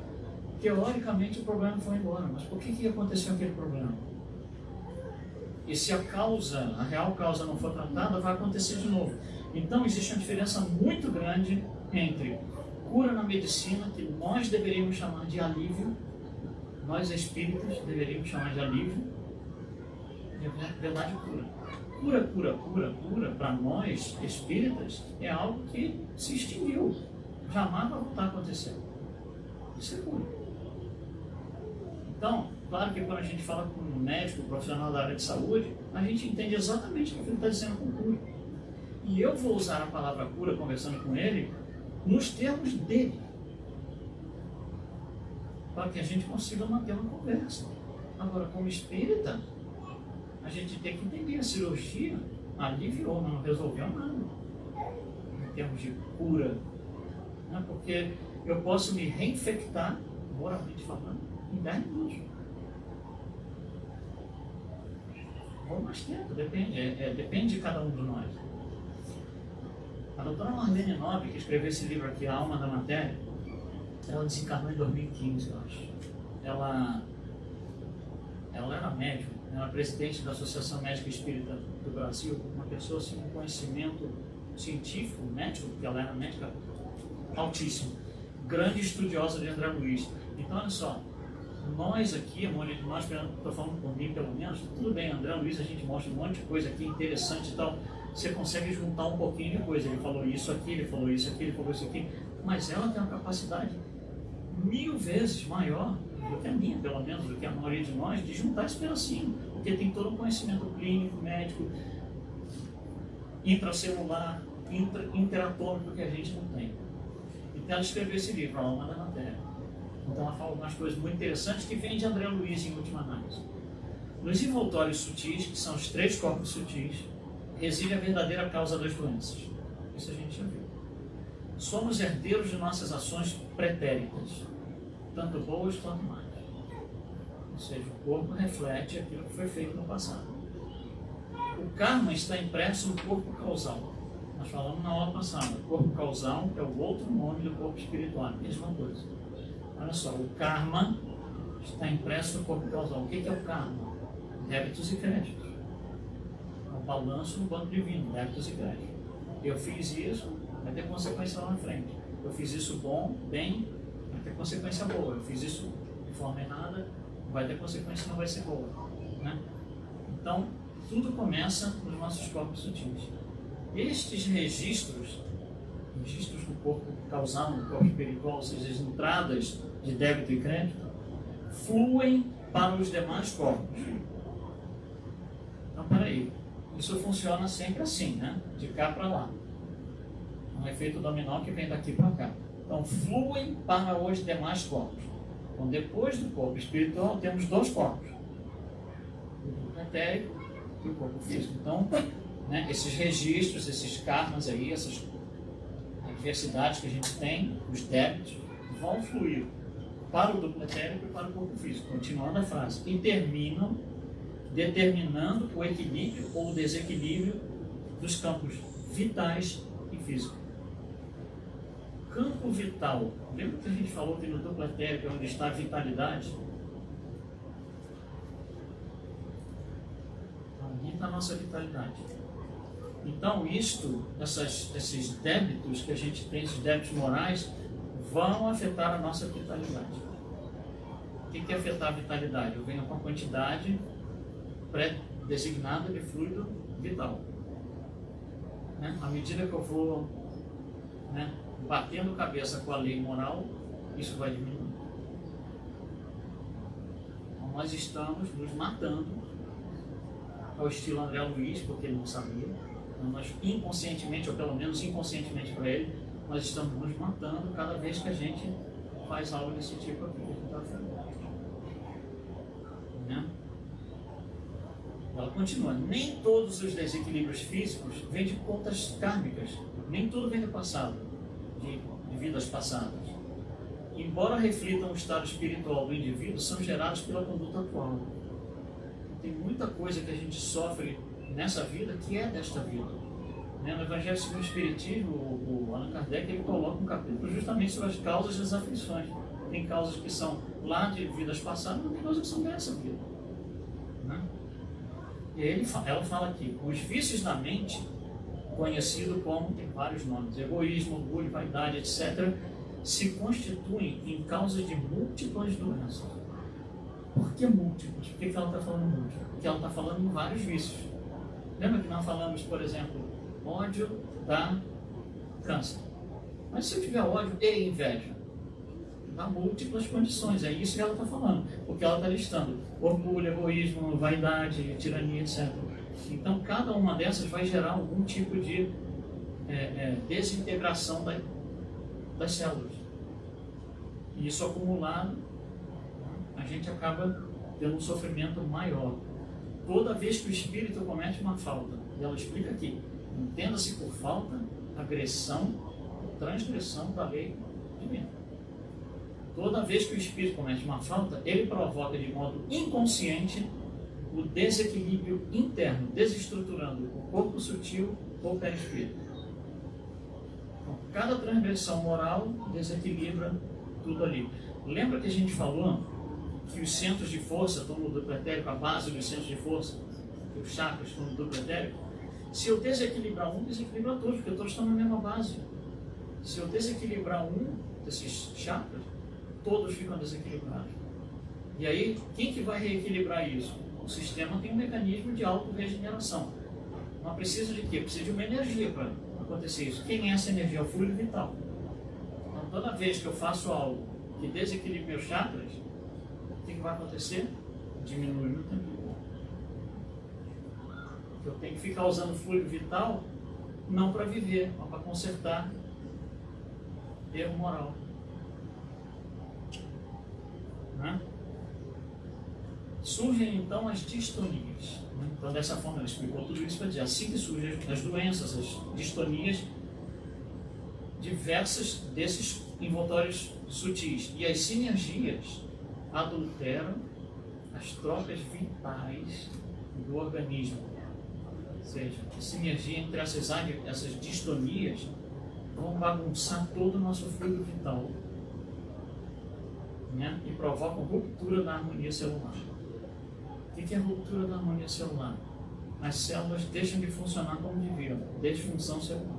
teoricamente o problema foi embora, mas por que aconteceu aquele problema? E se a real causa não for tratada, vai acontecer de novo. Então existe uma diferença muito grande entre cura na medicina, que nós deveríamos chamar de alívio, nós espíritas deveríamos chamar de alívio, e a verdade cura. Cura, para nós espíritas, é algo que se extinguiu. Jamais vai voltar a acontecer. Isso é cura. Então, claro que quando a gente fala com um médico, um profissional da área de saúde, a gente entende exatamente o que ele está dizendo com cura. E eu vou usar a palavra cura, conversando com ele, nos termos dele, para que a gente consiga manter uma conversa. Agora, como espírita, a gente tem que entender a cirurgia aliviou, não resolveu nada em termos de cura, né? Porque eu posso me reinfectar, moralmente falando, em 10 minutos. Ou mais tempo, depende de cada um de nós. A doutora Marlene Nobre, que escreveu esse livro aqui, A Alma da Matéria, ela desencarnou em 2015, eu acho. Ela era médica, era presidente da Associação Médica Espírita do Brasil, uma pessoa assim, com conhecimento científico, médico, porque ela era médica altíssimo, grande estudiosa de André Luiz. Então, olha só, nós aqui, a maioria de nós, estou falando por mim pelo menos, tudo bem, André Luiz, a gente mostra um monte de coisa aqui interessante e tal, você consegue juntar um pouquinho de coisa, ele falou isso aqui, ele falou isso aqui, ele falou isso aqui, mas ela tem uma capacidade 1000 vezes maior do que a minha, pelo menos, do que a maioria de nós, de juntar esse pedacinho, porque tem todo um conhecimento clínico, médico, intracelular, interatômico que a gente não tem. Então ela escreveu esse livro, A Alma da Matéria. Então ela fala umas coisas muito interessantes que vêm de André Luiz em última análise. Nos envoltórios sutis, que são os 3 corpos sutis, reside a verdadeira causa das doenças. Isso a gente já viu. Somos herdeiros de nossas ações pretéritas, tanto boas quanto más. Ou seja, o corpo reflete aquilo que foi feito no passado. O karma está impresso no corpo causal. Nós falamos na aula passada, o corpo causal é o outro nome do corpo espiritual, mesma coisa. Olha só, o karma está impresso no corpo causal. O que é o karma? Débitos e créditos. É o balanço no banco divino, débitos e créditos. Eu fiz isso, vai ter consequência lá na frente. Eu fiz isso bem, vai ter consequência boa. Eu fiz isso de forma errada, vai ter consequência, não vai ser boa. Né? Então, tudo começa nos nossos corpos sutis. Estes registros do corpo causal, no corpo espiritual, ou seja, as entradas de débito e crédito, fluem para os demais corpos. Então, peraí, isso funciona sempre assim, né? De cá para lá. É um efeito dominó que vem daqui para cá. Então, fluem para os demais corpos. Então, depois do corpo espiritual, temos 2 corpos. O corpo etérico e o corpo físico. Então, né, esses registros, esses karmas aí, essas adversidades que a gente tem, os débitos, vão fluir para o duplo etérico e para o corpo físico. Continuando a frase. E terminam determinando o equilíbrio ou o desequilíbrio dos campos vitais e físicos. Campo vital. Lembra que a gente falou que no duplo etérico é onde está a vitalidade? Ali está a nossa vitalidade. Então, esses débitos que a gente tem, esses débitos morais, vão afetar a nossa vitalidade. O que é afetar a vitalidade? Eu venho com a quantidade pré-designada de fluido vital. Né? À medida que eu vou batendo cabeça com a lei moral, isso vai diminuindo. Então, nós estamos nos matando, ao estilo André Luiz, porque ele não sabia. Então, nós inconscientemente, ou pelo menos inconscientemente para ele, nós estamos nos matando cada vez que a gente faz algo desse tipo aqui que a gente está fazendo. Né? Ela continua. Nem todos os desequilíbrios físicos vêm de contas kármicas. Nem tudo vem do passado, de vidas passadas. Embora reflitam o estado espiritual do indivíduo, são gerados pela conduta atual. Tem muita coisa que a gente sofre nessa vida que é desta vida. No Evangelho segundo o Espiritismo, o Allan Kardec ele coloca um capítulo justamente sobre as causas das aflições. Tem causas que são lá de vidas passadas, mas tem causas que são dessa vida. Né? E ela fala aqui, os vícios da mente, conhecido como, tem vários nomes, egoísmo, orgulho, vaidade, etc., se constituem em causas de múltiplas doenças. Por que múltiplas? Por que ela está falando múltiplas? Porque ela está falando em vários vícios. Lembra que nós falamos, por exemplo, ódio dá câncer. Mas se eu tiver ódio e inveja, Há múltiplas condições, é isso que ela está falando, porque ela está listando orgulho, egoísmo, vaidade, tirania, etc. Então, cada uma dessas vai gerar algum tipo de desintegração das células. E isso acumulado, a gente acaba tendo um sofrimento maior. Toda vez que o espírito comete uma falta, e ela explica aqui, entenda-se por falta, agressão, transgressão da lei divina. Toda vez que o espírito comete uma falta, ele provoca de modo inconsciente o desequilíbrio interno, desestruturando o corpo sutil ou o perispírito. Então, cada transgressão moral desequilibra tudo ali. Lembra que a gente falou que os centros de força estão no duplo etérico, a base dos centros de força, que os chakras estão no duplo etérico? Se eu desequilibrar um, desequilibra todos, porque todos estão na mesma base. Se eu desequilibrar um desses chakras, todos ficam desequilibrados. E aí, quem que vai reequilibrar isso? O sistema tem um mecanismo de auto-regeneração. Mas precisa de quê? Precisa de uma energia para acontecer isso. Quem é essa energia? É o fluido vital. Então, toda vez que eu faço algo que desequilibre meus chakras, o que vai acontecer? Diminui meu tempo. Eu tenho que ficar usando fluido vital não para viver, mas para consertar erro moral. Né? Surgem então as distonias. Né? Então, dessa forma, ele explicou tudo isso para dizer assim que surgem as doenças, as distonias diversas desses envoltórios sutis. E as sinergias adulteram as trocas vitais do organismo. Ou seja, a sinergia entre essas distonias vão bagunçar todo o nosso fluido vital, né? E provocam ruptura da harmonia celular. O que é ruptura da harmonia celular? As células deixam de funcionar como deviam, disfunção celular.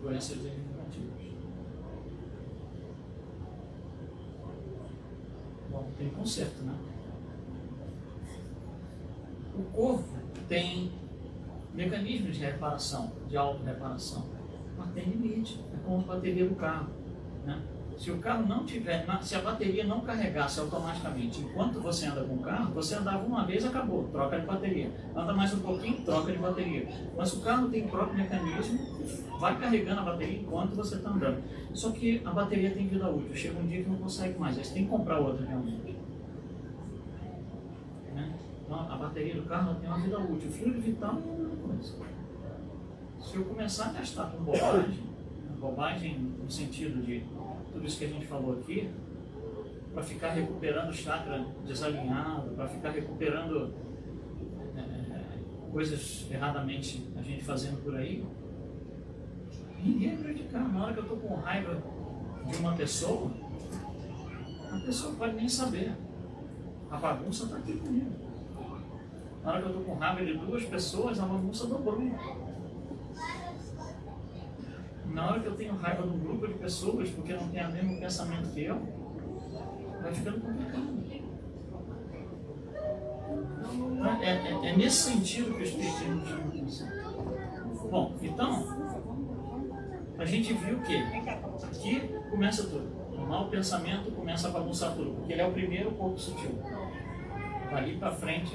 Doenças degenerativas. Bom, tem conserto, né? O corpo tem mecanismos de reparação, de auto-reparação, mas tem limite. É como a bateria do carro, né? Se o carro não tiver, se a bateria não carregasse automaticamente enquanto você anda com o carro, você andava uma vez, acabou, troca de bateria. Anda mais um pouquinho, troca de bateria. Mas o carro tem o próprio mecanismo, vai carregando a bateria enquanto você está andando. Só que a bateria tem vida útil, chega um dia que não consegue mais, aí você tem que comprar outra realmente. Né? Então, a bateria do carro tem uma vida útil. O fluido vital é uma coisa. Se eu começar a gastar com bobagem no sentido de tudo isso que a gente falou aqui, para ficar recuperando o chakra desalinhado, para ficar recuperando coisas erradamente a gente fazendo por aí, ninguém vai acreditar. Na hora que eu estou com raiva de uma pessoa, a pessoa não pode nem saber. A bagunça está aqui comigo. Na hora que eu estou com raiva de duas pessoas, a bagunça dobrou. Na hora que eu tenho raiva de um grupo de pessoas, porque não tem o mesmo pensamento que eu, vai ficando complicado. É nesse sentido que o Espiritismo chama atenção. Bom, então, a gente viu que aqui começa tudo. O mau pensamento começa a bagunçar tudo, porque ele é o primeiro corpo sutil. Dali para frente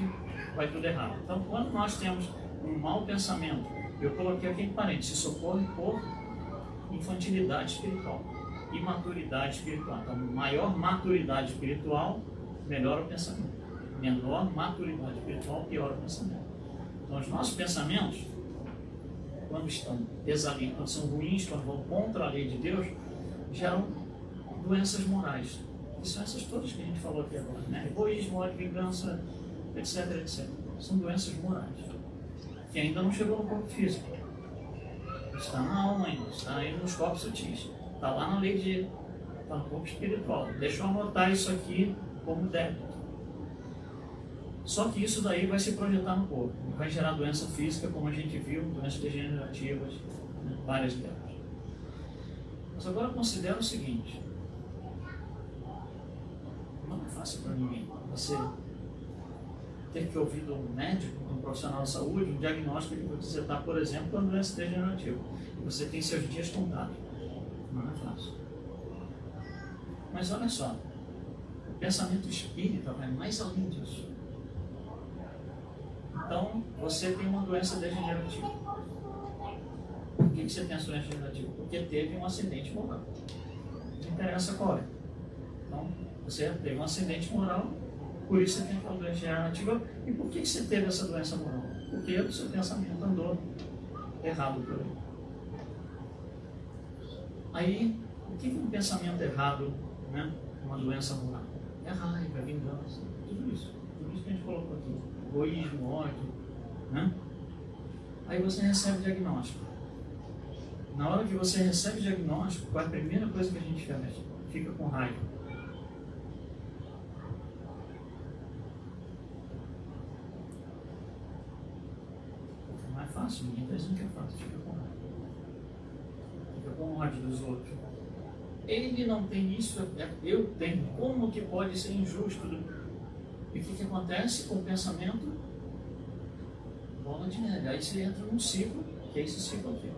vai tudo errado. Então, quando nós temos um mau pensamento, eu coloquei aqui em parênteses, socorre por infantilidade espiritual, imaturidade espiritual. Então, maior maturidade espiritual, melhor o pensamento. Menor maturidade espiritual, pior o pensamento. Então, os nossos pensamentos, quando estão desalinhados, quando são ruins, quando vão contra a lei de Deus, geram doenças morais. E são essas todas que a gente falou aqui agora, né? Egoísmo, ódio, vingança, etc, etc. São doenças morais, que ainda não chegou no corpo físico. Está na alma ainda, está aí nos corpos sutis. Está lá na lei de... está no corpo espiritual. Deixa eu anotar isso aqui como débito. Só que isso daí vai se projetar no corpo. Vai gerar doença física, como a gente viu, doenças degenerativas, né? Várias delas. Mas agora considera o seguinte. Não é fácil para ninguém. Você ter que ouvir de um médico, de um profissional de saúde, um diagnóstico de que você está, por exemplo, com uma doença degenerativa. E você tem seus dias contados. Não é fácil. Mas olha só, o pensamento espírita vai mais além disso. Então, você tem uma doença degenerativa. Por que você tem essa doença degenerativa? Porque teve um acidente moral. Não interessa qual é. Então, você teve um acidente moral, por isso você tem aquela doença degenerativa. E por que você teve essa doença moral? Porque o seu pensamento andou errado por aí. Aí, o que é um pensamento errado, né? Uma doença moral? É raiva, é vingança, tudo isso. Tudo isso que a gente colocou aqui. Egoísmo, ódio, né? Aí você recebe o diagnóstico. Na hora que você recebe o diagnóstico, qual é a primeira coisa que a gente faz? Fica com raiva. Não é fácil, ninguém está dizendo que é fácil, fica com raiva. Fica com ódio dos outros. Ele não tem isso, eu tenho. Como que pode ser injusto? E o que acontece com o pensamento? Bola de neve. Aí você entra num ciclo, que é esse ciclo aqui.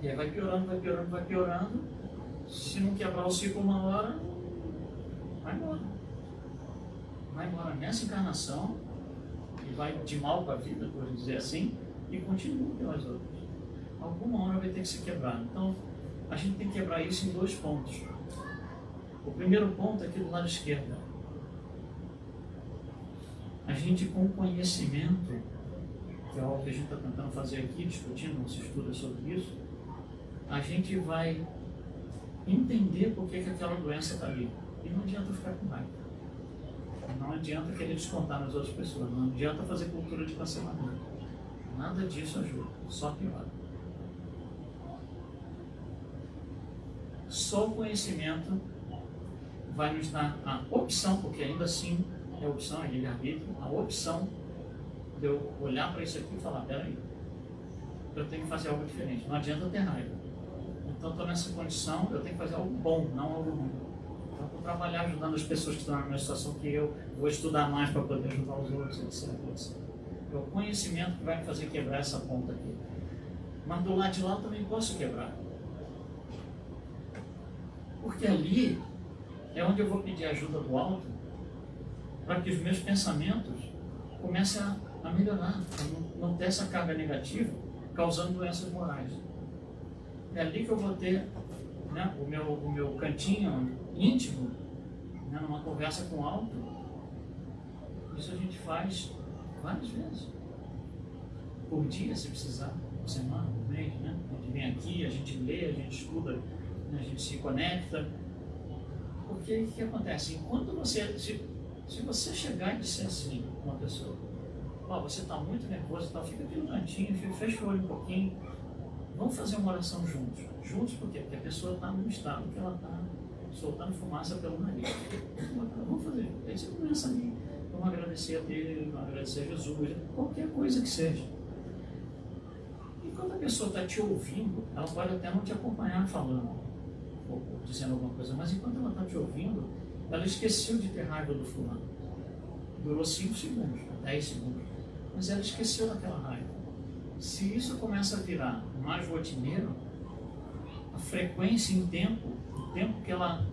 E aí vai piorando, vai piorando, vai piorando. Se não quebrar o ciclo uma hora, vai embora. Vai embora nessa encarnação, e vai de mal para a vida, por dizer assim, e continua pelas outras. Alguma hora vai ter que se quebrar. Então, a gente tem que quebrar isso em 2 pontos. O primeiro ponto é aqui do lado esquerdo. A gente, com conhecimento, que é algo que a gente está tentando fazer aqui, discutindo, nosso estudo sobre isso, a gente vai entender por que aquela doença está ali. E não adianta ficar com raiva. Não adianta querer descontar nas outras pessoas. Não adianta fazer cultura de cancelamento. Nada disso ajuda. Só piora. Só o conhecimento vai nos dar a opção, porque ainda assim é opção, é livre-arbítrio, a opção de eu olhar para isso aqui e falar, peraí, eu tenho que fazer algo diferente. Não adianta ter raiva. Então estou nessa condição, eu tenho que fazer algo bom, não algo ruim. Então vou trabalhar ajudando as pessoas que estão na mesma situação que eu, vou estudar mais para poder ajudar os outros, etc, etc. É o conhecimento que vai me fazer quebrar essa ponta aqui. Mas do lado de lá eu também posso quebrar. Porque ali é onde eu vou pedir ajuda do alto para que os meus pensamentos comecem a melhorar, a não ter essa carga negativa causando doenças morais. É ali que eu vou ter, né, o meu cantinho íntimo, né, numa conversa com o alto. Isso a gente faz várias vezes. Por dia, se precisar, por semana, por mês, né? A gente vem aqui, a gente lê, a gente estuda, né, a gente se conecta. Porque o que acontece? Enquanto você, se você chegar e disser assim com uma pessoa, ó, você está muito nervoso e tal, fica aqui no cantinho, fecha o olho um pouquinho, vamos fazer uma oração juntos. Juntos por quê? Porque a pessoa está num estado que ela está soltando fumaça pelo nariz. Vamos fazer juntos. Aí você começa ali, vamos agradecer a Deus, vamos agradecer a Jesus, qualquer coisa que seja. E quando a pessoa está te ouvindo, ela pode até não te acompanhar falando, ou dizendo alguma coisa, mas enquanto ela está te ouvindo, ela esqueceu de ter raiva do fulano. Durou 5 segundos, 10 segundos, mas ela esqueceu daquela raiva. Se isso começa a virar mais rotineiro, a frequência em tempo, o tempo que ela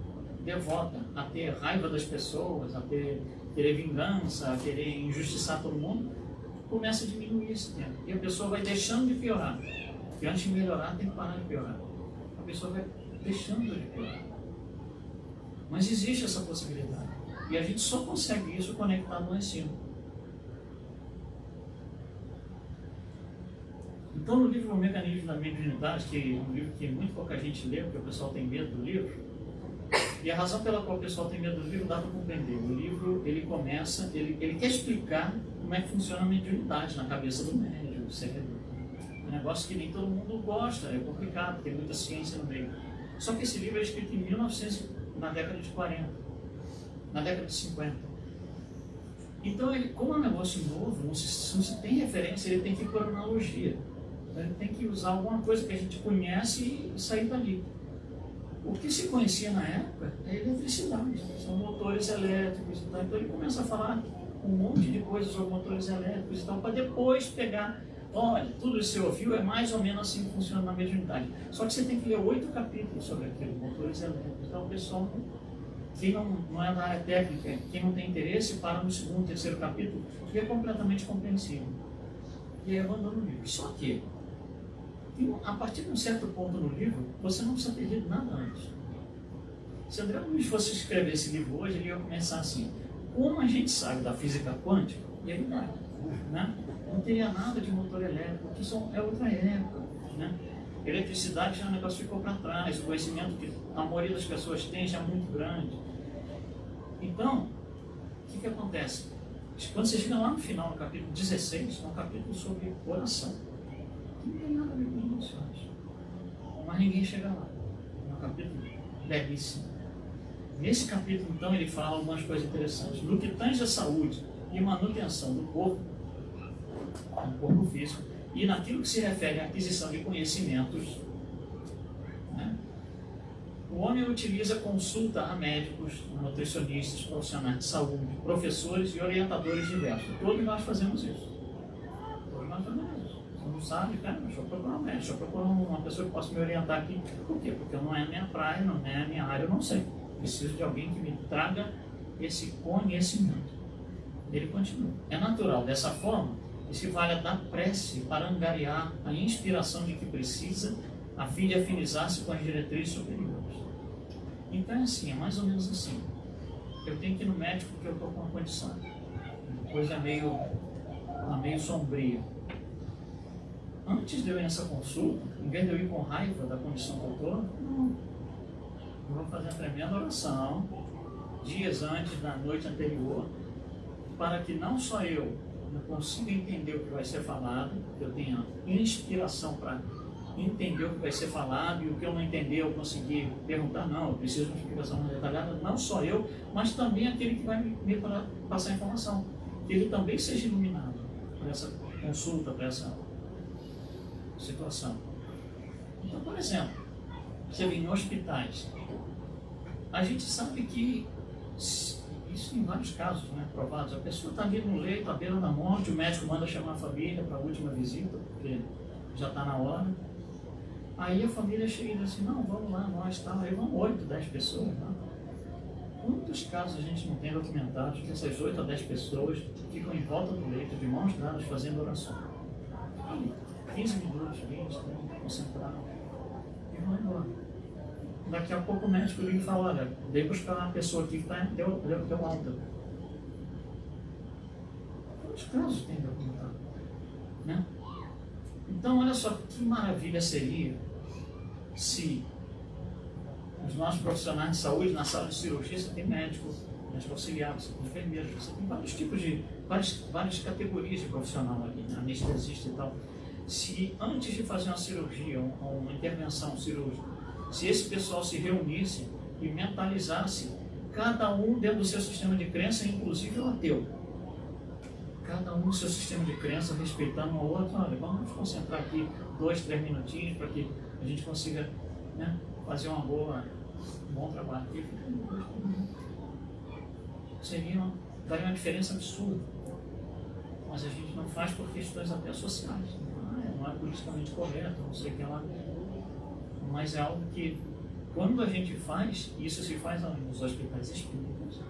devota a ter raiva das pessoas, a querer vingança, a querer injustiçar todo mundo, começa a diminuir esse tempo. E a pessoa vai deixando de piorar. Porque antes de melhorar, tem que parar de piorar. A pessoa vai deixando de piorar. Mas existe essa possibilidade. E a gente só consegue isso conectado lá em cima. Então, no livro O Mecanismo da Mediunidade, que é um livro que muito pouca gente lê, porque o pessoal tem medo do livro, e a razão pela qual o pessoal tem medo do livro dá para compreender. O livro, ele começa, ele quer explicar como é que funciona a mediunidade na cabeça do médium, do cérebro. É um negócio que nem todo mundo gosta, é complicado, tem muita ciência no meio. Só que esse livro é escrito em 1900, na década de 40, na década de 50. Então, ele, como é um negócio novo, não se tem referência, ele tem que ir por analogia. Então, ele tem que usar alguma coisa que a gente conhece e sair dali. O que se conhecia na época é eletricidade, são motores elétricos e tal. Então ele começa a falar um monte de coisas sobre motores elétricos e tal, para depois pegar, olha, tudo isso que você ouviu é mais ou menos assim que funciona na mediunidade. Só que você tem que ler 8 capítulos sobre aquilo, motores elétricos. Então, o pessoal, quem não é da área técnica, quem não tem interesse, para no segundo, terceiro capítulo, que é completamente compreensível. E aí abandona o livro. Só que, a partir de um certo ponto no livro, você não precisa ter lido nada antes. Se André Luiz fosse escrever esse livro hoje, ele ia começar assim: como a gente sabe da física quântica, e ele vai, né? Não teria nada de motor elétrico, que é outra época, né? Eletricidade já é um negócio que ficou para trás, o conhecimento que a maioria das pessoas tem já é muito grande. Então, o que acontece? Quando você chega lá no final, no capítulo 16, é um capítulo sobre oração. Não tem nada a ver com isso, eu acho. Mas ninguém chega lá. É um capítulo belíssimo. Nesse capítulo, então, ele fala algumas coisas interessantes. No que tange a saúde e manutenção do corpo físico, e naquilo que se refere à aquisição de conhecimentos, né, o homem utiliza consulta a médicos, nutricionistas, profissionais de saúde, professores e orientadores diversos. Todos nós fazemos isso. Todos nós fazemos isso. Você não sabe, cara, deixa eu procurar um médico, deixa eu procurar uma pessoa que possa me orientar aqui. Por quê? Porque não é a minha praia, não é a minha área, eu não sei. Preciso de alguém que me traga esse conhecimento. Ele continua. É natural, dessa forma, que se valha da prece para angariar a inspiração de que precisa, a fim de afinizar-se com as diretrizes superiores. Então é assim, é mais ou menos assim. Eu tenho que ir no médico porque eu estou com uma condição. A coisa é meio sombria. Antes de eu ir nessa consulta, em vez de eu ir com raiva da condição que eu estou, eu vou fazer uma tremenda oração, dias antes, da noite anterior, para que não só eu consiga entender o que vai ser falado, que eu tenha inspiração para entender o que vai ser falado, e o que eu não entender eu conseguir perguntar, não, eu preciso de uma explicação mais detalhada, não só eu, mas também aquele que vai me passar a informação, que ele também seja iluminado por essa consulta, por essa situação. Então, por exemplo, você vem em hospitais, a gente sabe que isso em vários casos, né, provados, a pessoa está ali no leito, à beira da morte, o médico manda chamar a família para a última visita, porque já está na hora. Aí a família chega e diz assim, não, vamos lá, nós, tal. Aí vão 8, 10 pessoas. Né? Quantos casos a gente não tem documentados que essas 8 a 10 pessoas ficam em volta do leito, de mãos dadas, fazendo oração? 15 minutos, 20, 30, concentrados, e vão embora. Daqui a pouco o médico liga e fala, olha, dei buscar uma pessoa aqui que deu alta. Quantos casos tem documentado? Né? Então, olha só que maravilha seria se os nossos profissionais de saúde, na sala de cirurgia, você tem médico auxiliar, você tem enfermeiro, você tem vários tipos de, várias categorias de profissional ali, né? Anestesista e tal. Se antes de fazer uma cirurgia, uma intervenção cirúrgica, se esse pessoal se reunisse e mentalizasse, cada um dentro do seu sistema de crença, inclusive o ateu, cada um no seu sistema de crença, respeitando um ao outro, olha, vamos nos concentrar aqui 2, 3 minutinhos para que a gente consiga, né, fazer um bom trabalho aqui. Daria uma diferença absurda, mas a gente não faz por questões até sociais, não é politicamente correto, não sei o que lá. Mas é algo que, quando a gente faz, isso se faz nos hospitais espíritas,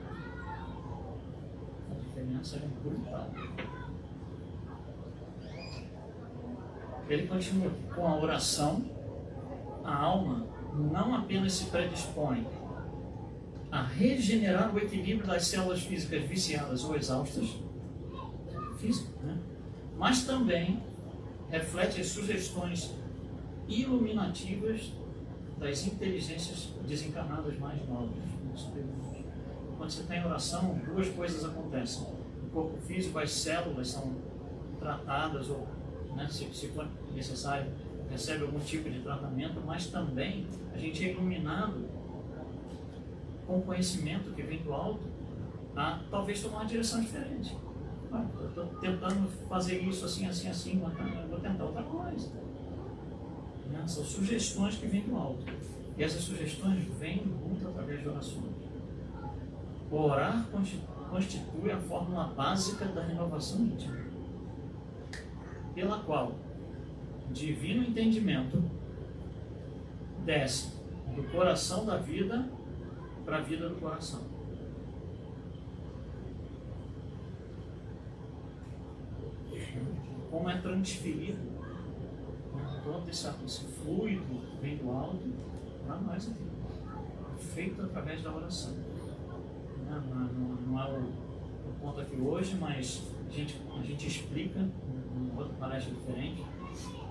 a diferença é brutal. Ele continua: com a oração, a alma não apenas se predispõe a regenerar o equilíbrio das células físicas viciadas ou exaustas, né? Mas também reflete as sugestões iluminativas das inteligências desencarnadas mais nobres. Quando você está em oração, 2 coisas acontecem. No corpo físico, as células são tratadas, ou, né, se for necessário, recebe algum tipo de tratamento, mas também a gente é iluminado com conhecimento que vem do alto a talvez tomar uma direção diferente. Eu estou tentando fazer isso assim, assim, assim, eu vou tentar outra coisa. São sugestões que vêm do alto. E essas sugestões vêm muito através de orações. Orar constitui a fórmula básica da renovação íntima. pela qual divino entendimento desce do coração da vida para a vida do coração. Como é transferido todo esse fluido que vem do alto para nós aqui, feito através da oração. Não é o ponto aqui hoje, mas a gente explica em outra palestra diferente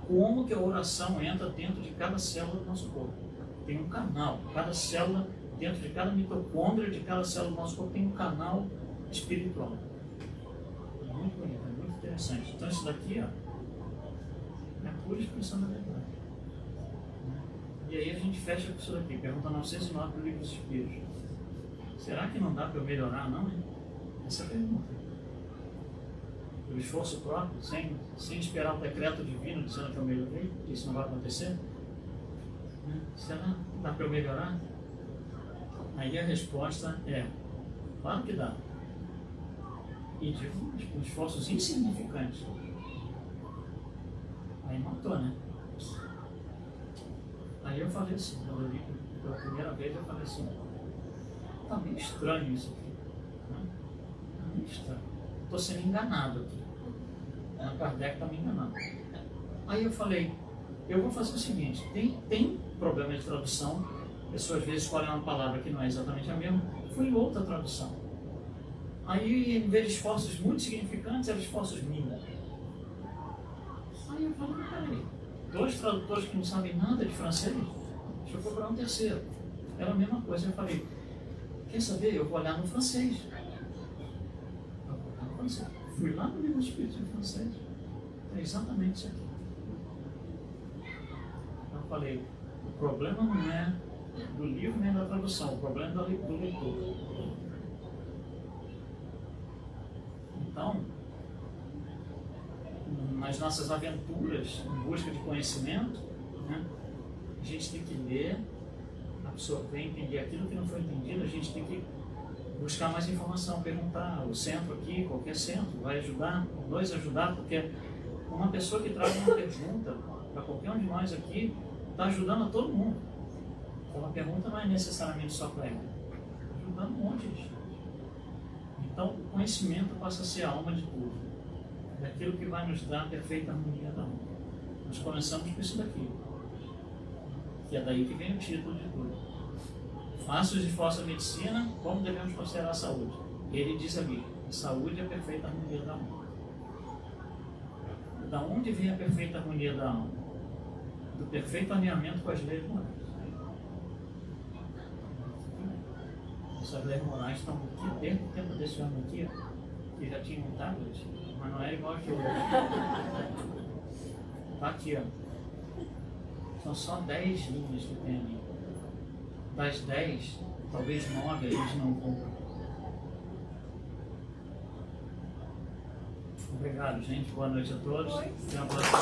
como que a oração entra dentro de cada célula do nosso corpo. Tem um canal, cada célula, dentro de cada mitocôndria de cada célula do nosso corpo tem um canal espiritual. É muito bonito, é muito interessante. Então isso daqui é a pura expressão da verdade. E aí a gente fecha com isso daqui, pergunta 909 do Livro dos Espíritos. Será que não dá para eu melhorar, não? Essa é a pergunta. Pelo esforço próprio, sem esperar o decreto divino dizendo que eu melhorei, que isso não vai acontecer? Será que dá para eu melhorar? Aí a resposta é, claro que dá. E com esforços insignificantes. Aí matou, né? Aí eu falei assim, quando eu li pela primeira vez, eu falei assim, tá meio estranho isso aqui. Tá meio estranho. Estou sendo enganado aqui. A Kardec está me enganando. Aí eu falei, eu vou fazer o seguinte, tem problema de tradução, pessoas às vezes escolhem uma palavra que não é exatamente a mesma, foi outra tradução. Aí, em vez de esforços muito significantes, eram esforços mínimos. Aí eu falei, peraí, 2 tradutores que não sabem nada de francês, deixa eu procurar um terceiro. Era a mesma coisa, eu falei, quer saber, eu vou olhar no francês. Fui lá no Livro dos Espíritos em francês, é exatamente isso aqui. Eu falei, o problema não é do livro nem da tradução, o problema é do leitor. Então, nas nossas aventuras em busca de conhecimento, né, a gente tem que ler, absorver, entender aquilo que não foi entendido, a gente tem que buscar mais informação, perguntar. O centro aqui, qualquer centro, vai ajudar, nos ajudar, porque uma pessoa que traz uma pergunta para qualquer um de nós aqui está ajudando a todo mundo. Então a pergunta não é necessariamente só para ela, está ajudando um monte de gente. Então o conhecimento passa a ser a alma de tudo, é aquilo que vai nos dar a perfeita harmonia da alma. Nós começamos com isso daqui, que é daí que vem o título de tudo. Faça os esforços da medicina, como devemos considerar a saúde? Ele diz ali, a saúde é a perfeita harmonia da alma. Da onde vem a perfeita harmonia da alma? Do perfeito alinhamento com as leis morais. Essas leis morais estão aqui, desde o tempo desse homem aqui, que já tinha um tablet, mas não é igual que hoje. Está aqui, ó. São só 10 linhas que tem ali. Das 10, talvez 9 a gente não compra. Obrigado, gente. Boa noite a todos. Até a próxima.